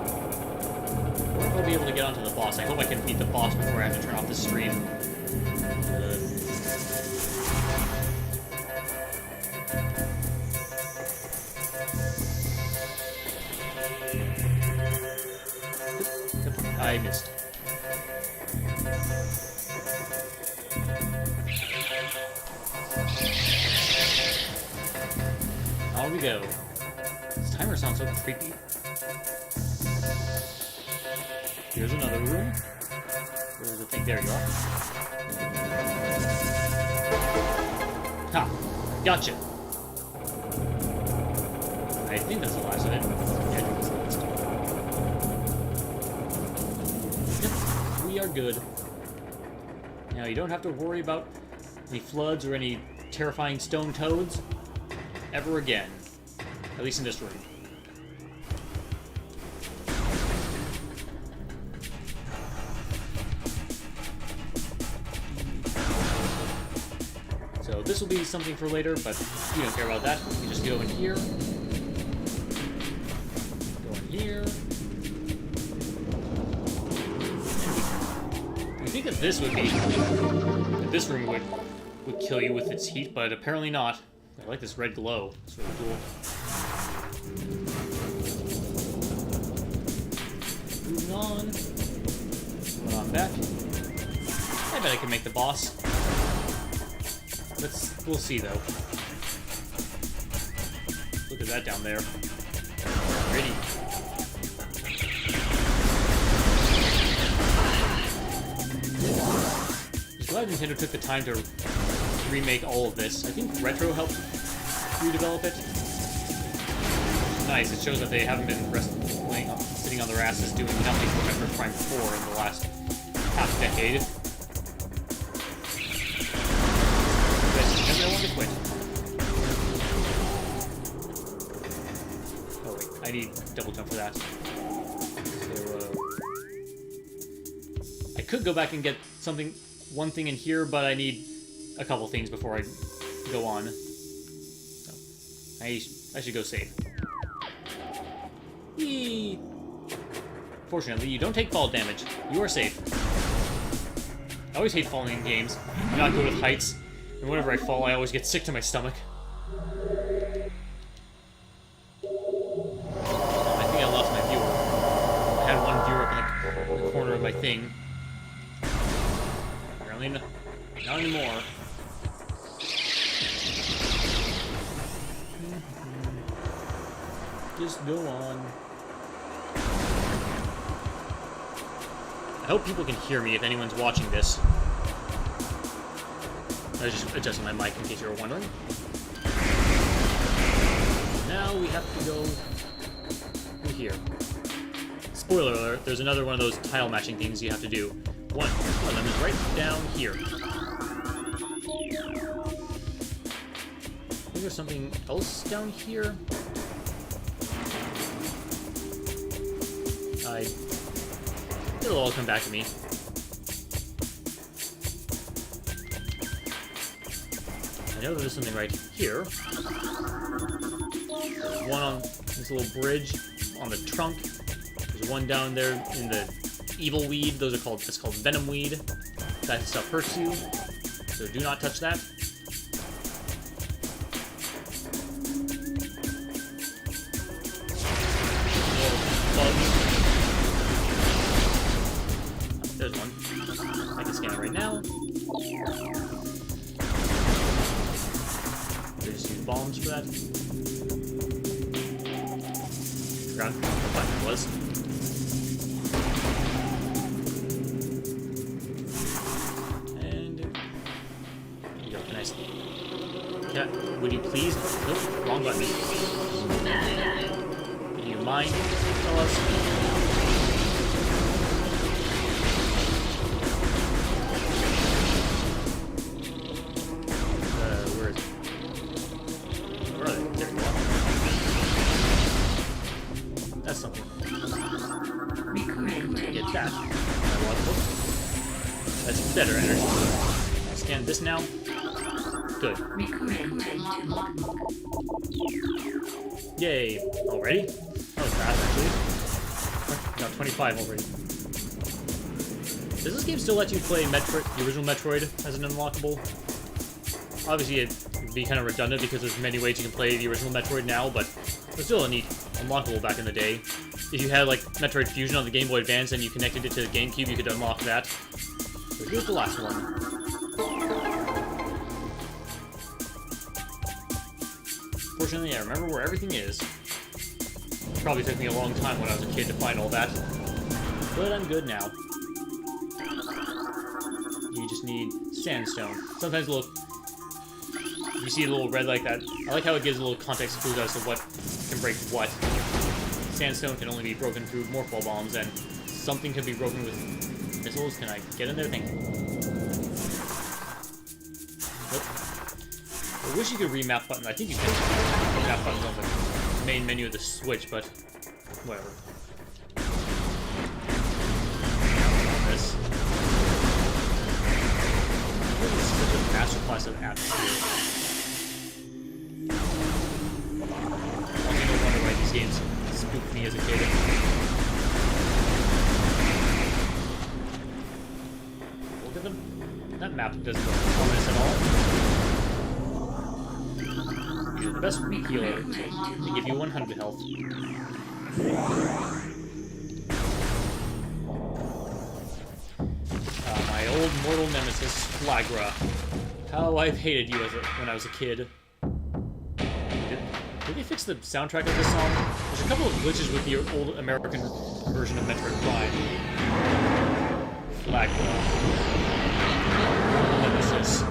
wonder if I'll be able to get onto the boss. I hope I can beat the boss before I have to turn off the stream. I missed. On we go. This timer sounds so creepy. Here's another room. Where's the thing? There you are. Ha! Gotcha! I think that's the last of it. Yeah, I think that's the last. Yep, we are good. Now, you don't have to worry about any floods or any terrifying stone toads ever again. At least in this room. So this will be something for later, but you don't care about that. You just go in here. Go in here. I think that this would be... that this room would kill you with its heat, but apparently not. I like this red glow. It's really cool. Moving on. Going on back. I bet I can make the boss. We'll see though. Look at that down there. Pretty. I'm glad Nintendo took the time to remake all of this. I think Retro helped redevelop it. Nice, it shows that they haven't been sitting on their asses doing nothing for Metroid Prime 4 in the last half decade. But I want to quit. Oh wait, I need double jump for that. So, I could go back and get one thing in here, but I need a couple things before I go on. So, I should go save. Whee! Fortunately, you don't take fall damage. You are safe. I always hate falling in games. I'm not good with heights, and whenever I fall, I always get sick to my stomach. I think I lost my viewer. I had one viewer up in the corner of my thing. Apparently not anymore. Just go on. I hope people can hear me if anyone's watching this. I was just adjusting my mic in case you were wondering. Now we have to go in here. Spoiler alert, there's another one of those tile matching things you have to do. One of them is right down here. I think there's something else down here. It'll all come back to me. I know there's something right here. There's one on this little bridge on the trunk. There's one down there in the evil weed. It's called venom weed. That stuff hurts you, so do not touch that. There's one. I can scan it right now. They just use bombs for that. Forgot what button it was. And there you go. Nice. Cat, would you please? Nope, wrong button. Do you mind? Tell us. That's better energy. I scan this now. Good. Yay. Already? That was fast, actually. Got 25 already. Does this game still let you play the original Metroid as an unlockable? Obviously, it'd be kind of redundant because there's many ways you can play the original Metroid now, but it's still a neat unlockable back in the day. If you had, like, Metroid Fusion on the Game Boy Advance and you connected it to the GameCube, you could unlock that. So here's the last one. Fortunately, I remember where everything is. It probably took me a long time when I was a kid to find all that. But I'm good now. You just need sandstone. Sometimes you see a little red like that. I like how it gives a little context clue as to what can break what. Sandstone can only be broken through morph bombs, and something can be broken with missiles. Can I get in there? Thank you. Nope. I wish you could remap buttons. I think you can remap buttons on the main menu of the Switch, but whatever. This. This is such a masterclass of atmosphere. No wonder why these games spooked me as a kid. Look at them. That map doesn't look ominous at all. You're the best healer. They give you 100 health. My old mortal nemesis, Flagra. How I've hated you when I was a kid. Did they fix the soundtrack of this song? There's a couple of glitches with the old American version of Metroid Prime. Flagra. Nemesis.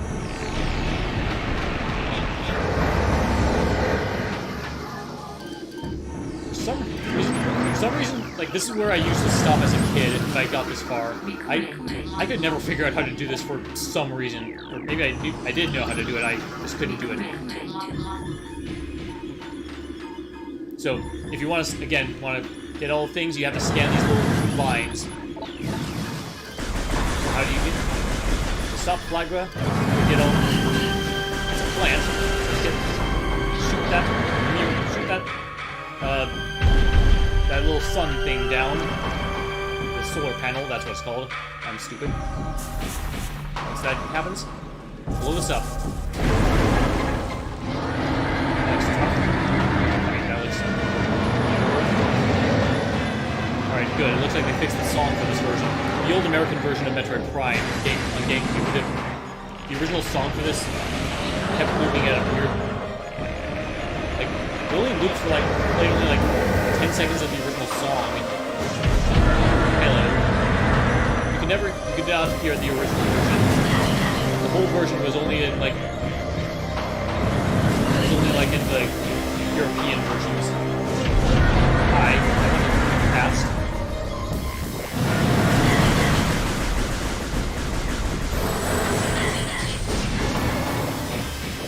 For some reason, like, this is where I used to stop as a kid if I got this far. I could never figure out how to do this for some reason. Or maybe I did know how to do it, I just couldn't do it. So, if you want to, again, want to get all the things, you have to scan these little lines. How do you get to stop Flagra? Get all... It's a plant. Shoot that. Shoot that. That little sun thing down. The solar panel, that's what it's called. I'm stupid. Once that happens, blow this up. Alright, good. It looks like they fixed the song for this version. The old American version of Metroid Prime on GameCube, the original song for this kept looping at a weird... Like, it only looped for like, played only like 10 seconds of the original song. Hello. You could not hear the original version. The whole version was only in like... It was only like in the European versions. Hi, I went past.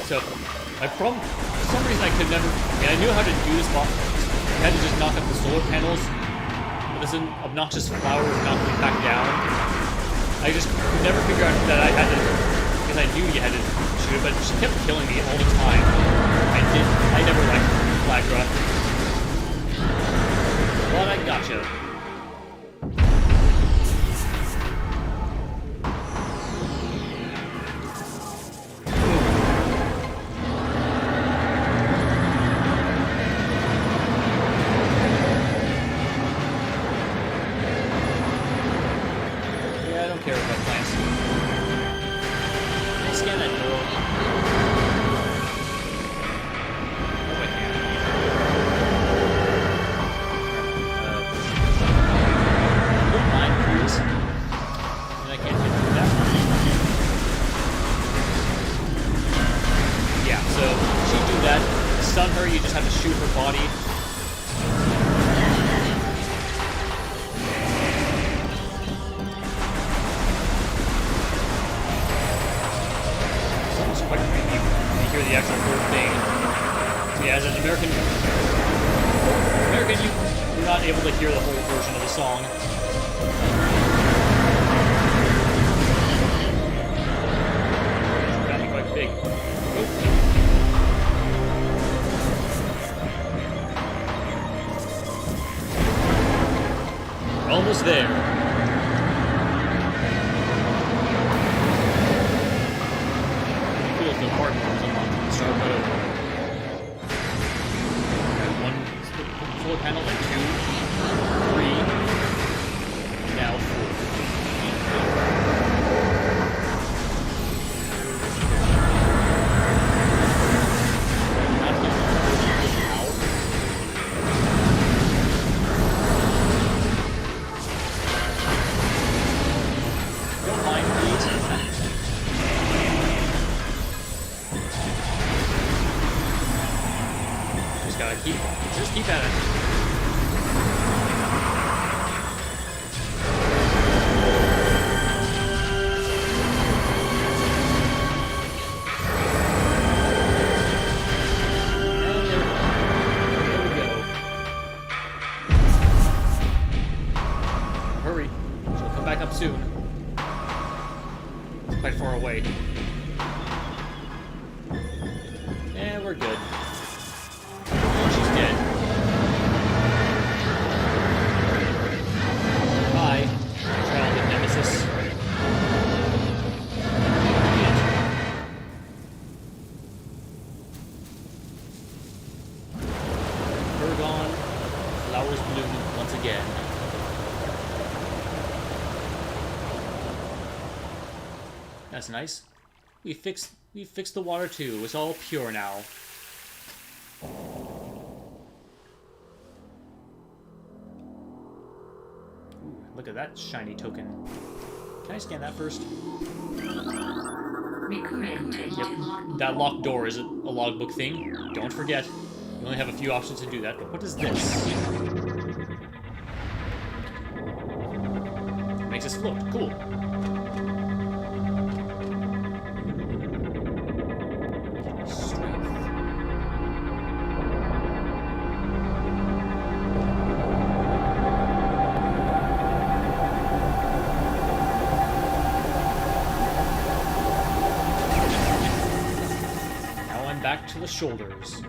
So, my problem, for some reason I could never, I knew how to do this, but I had to just knock up the solar panels, but this obnoxious flower was knocking me back down. I just could never figure out that I had to, because I knew you had to shoot it, but she kept killing me all the time. I never liked Flagra. But I gotcha. Almost there. Cool if the part comes along and start mode. One solar panel, then 2, 3, now 4. Just keep at it. That's nice. We fixed the water too. It's all pure now. Ooh, look at that shiny token. Can I scan that first? Yep. That locked door is a logbook thing. Don't forget. You only have a few options to do that, but what is this? It makes us float. Cool. Back to the shoulders.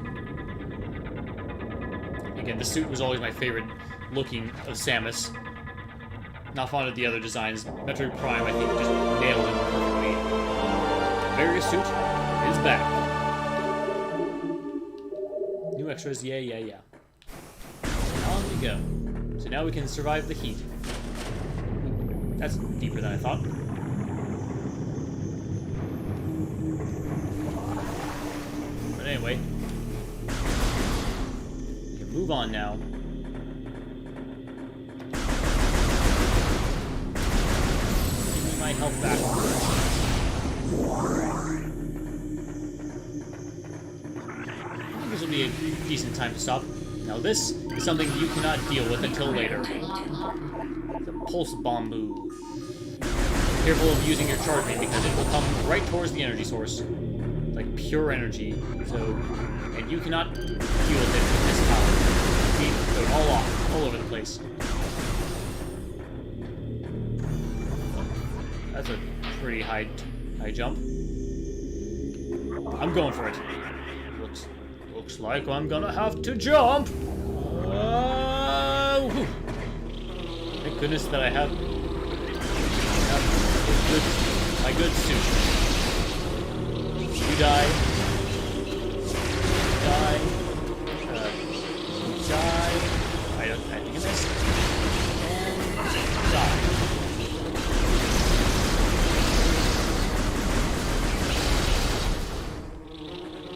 Again, the suit was always my favorite looking of Samus. Not fond of the other designs. Metroid Prime, I think, just nailed it perfectly. Various suit is back. New extras, yeah. On we go. So now we can survive the heat. That's deeper than I thought. Anyway, we can move on now. Give me my health back. I think this will be a decent time to stop. Now this is something you cannot deal with until later. The pulse bomb move. Careful of using your charge beam because it will come right towards the energy source. Like pure energy, so, and you cannot deal with it with this power. See, go all off, all over the place. That's a pretty high jump. I'm going for it. Looks like I'm gonna have to jump. Thank goodness that I have my good suit. You die. Die. Die. I think I missed. And die.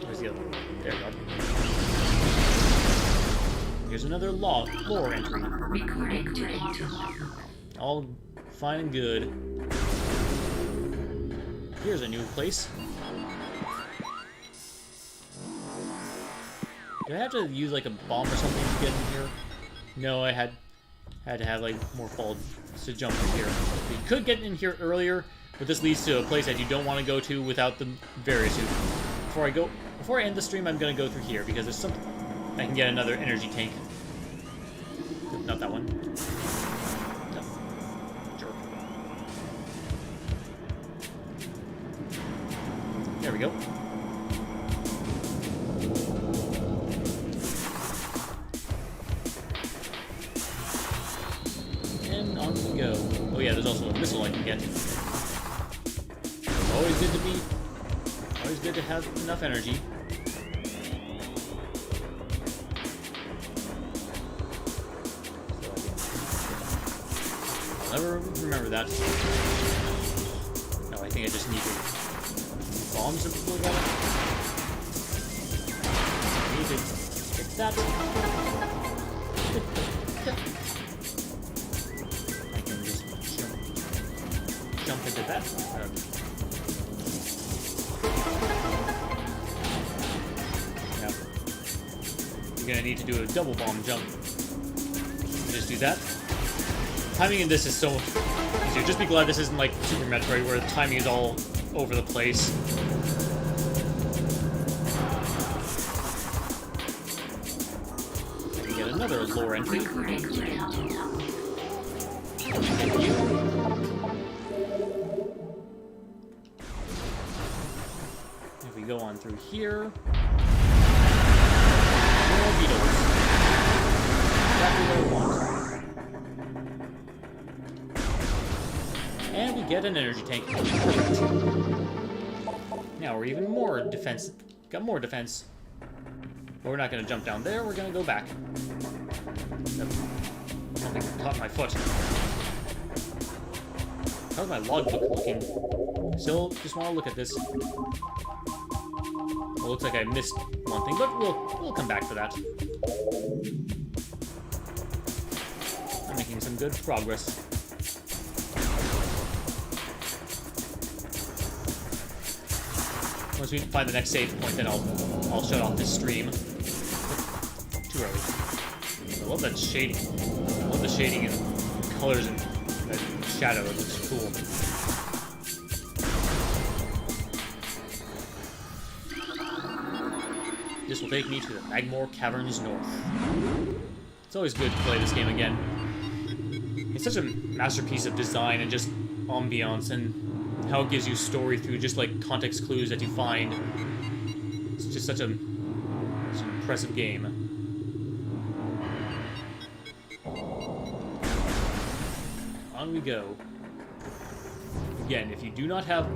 Where's the other one? There we go. Here's another lore entry. All fine and good. Here's a new place. Do I have to use like a bomb or something to get in here? No, I had to have like more falls to jump in here. We could get in here earlier, but this leads to a place that you don't want to go to without the Varisuit. Before I end the stream, I'm gonna go through here because there's something I can get another energy tank. Not that one. No. Jerk. There we go. And on we go. Oh yeah, there's also a missile I can get. Always good to have enough energy. I'll never remember that. No, I think I just need to bombs to pull that. I need to get that. I can just jump into that. Yeah. You're gonna need to do a double bomb jump. Just do that. Timing in this is so easier. Just be glad this isn't like Super Metroid where the timing is all over the place. I can get another lore entry. Thank you. If we go on through here, more beetles. Exactly what I want. And we get an energy tank. Perfect. Now we're even more defense. Got more defense. But we're not going to jump down there. We're going to go back. Something caught my foot. How's my logbook looking? Still, just want to look at this. Well, looks like I missed one thing, but we'll come back to that. I'm making some good progress. Once we find the next save point, then I'll shut off this stream. Too early. I love that shading. I love the shading and colors and that shadow. It looks cool. This will take me to the Magmore Caverns North. It's always good to play this game again. It's such a masterpiece of design and just ambiance and how it gives you story through just like context clues that you find. It's just such an impressive game. On we go. Again, if you do not have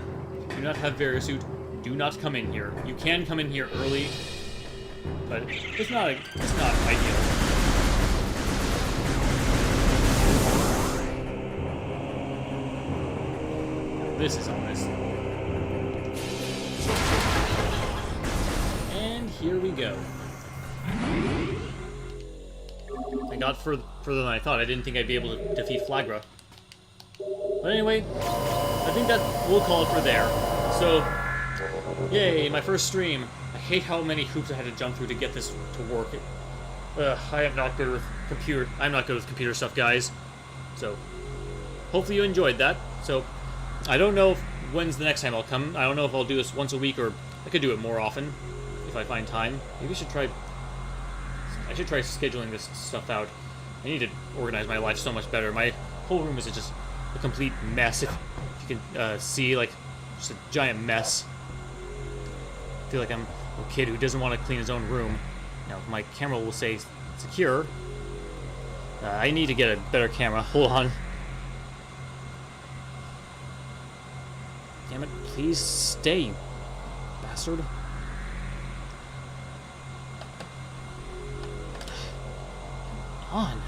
Varisuit, do not come in here. You can come in here early, but it's not ideal. This is ominous. And here we go. I got further than I thought. I didn't think I'd be able to defeat Flagra. But anyway, I think that we'll call it for there. So, yay, my first stream. I hate how many hoops I had to jump through to get this to work. I am not good with I'm not good with computer stuff, guys. So, hopefully you enjoyed that. So, I don't know when's the next time I'll come. I don't know if I'll do this once a week or I could do it more often if I find time. Maybe I should try scheduling this stuff out. I need to organize my life so much better. My whole room is just a complete mess. If you can see, like, just a giant mess. I feel like I'm a kid who doesn't want to clean his own room. Now, my camera will say secure. I need to get a better camera. Hold on. Damn it, please stay, you bastard. Come on.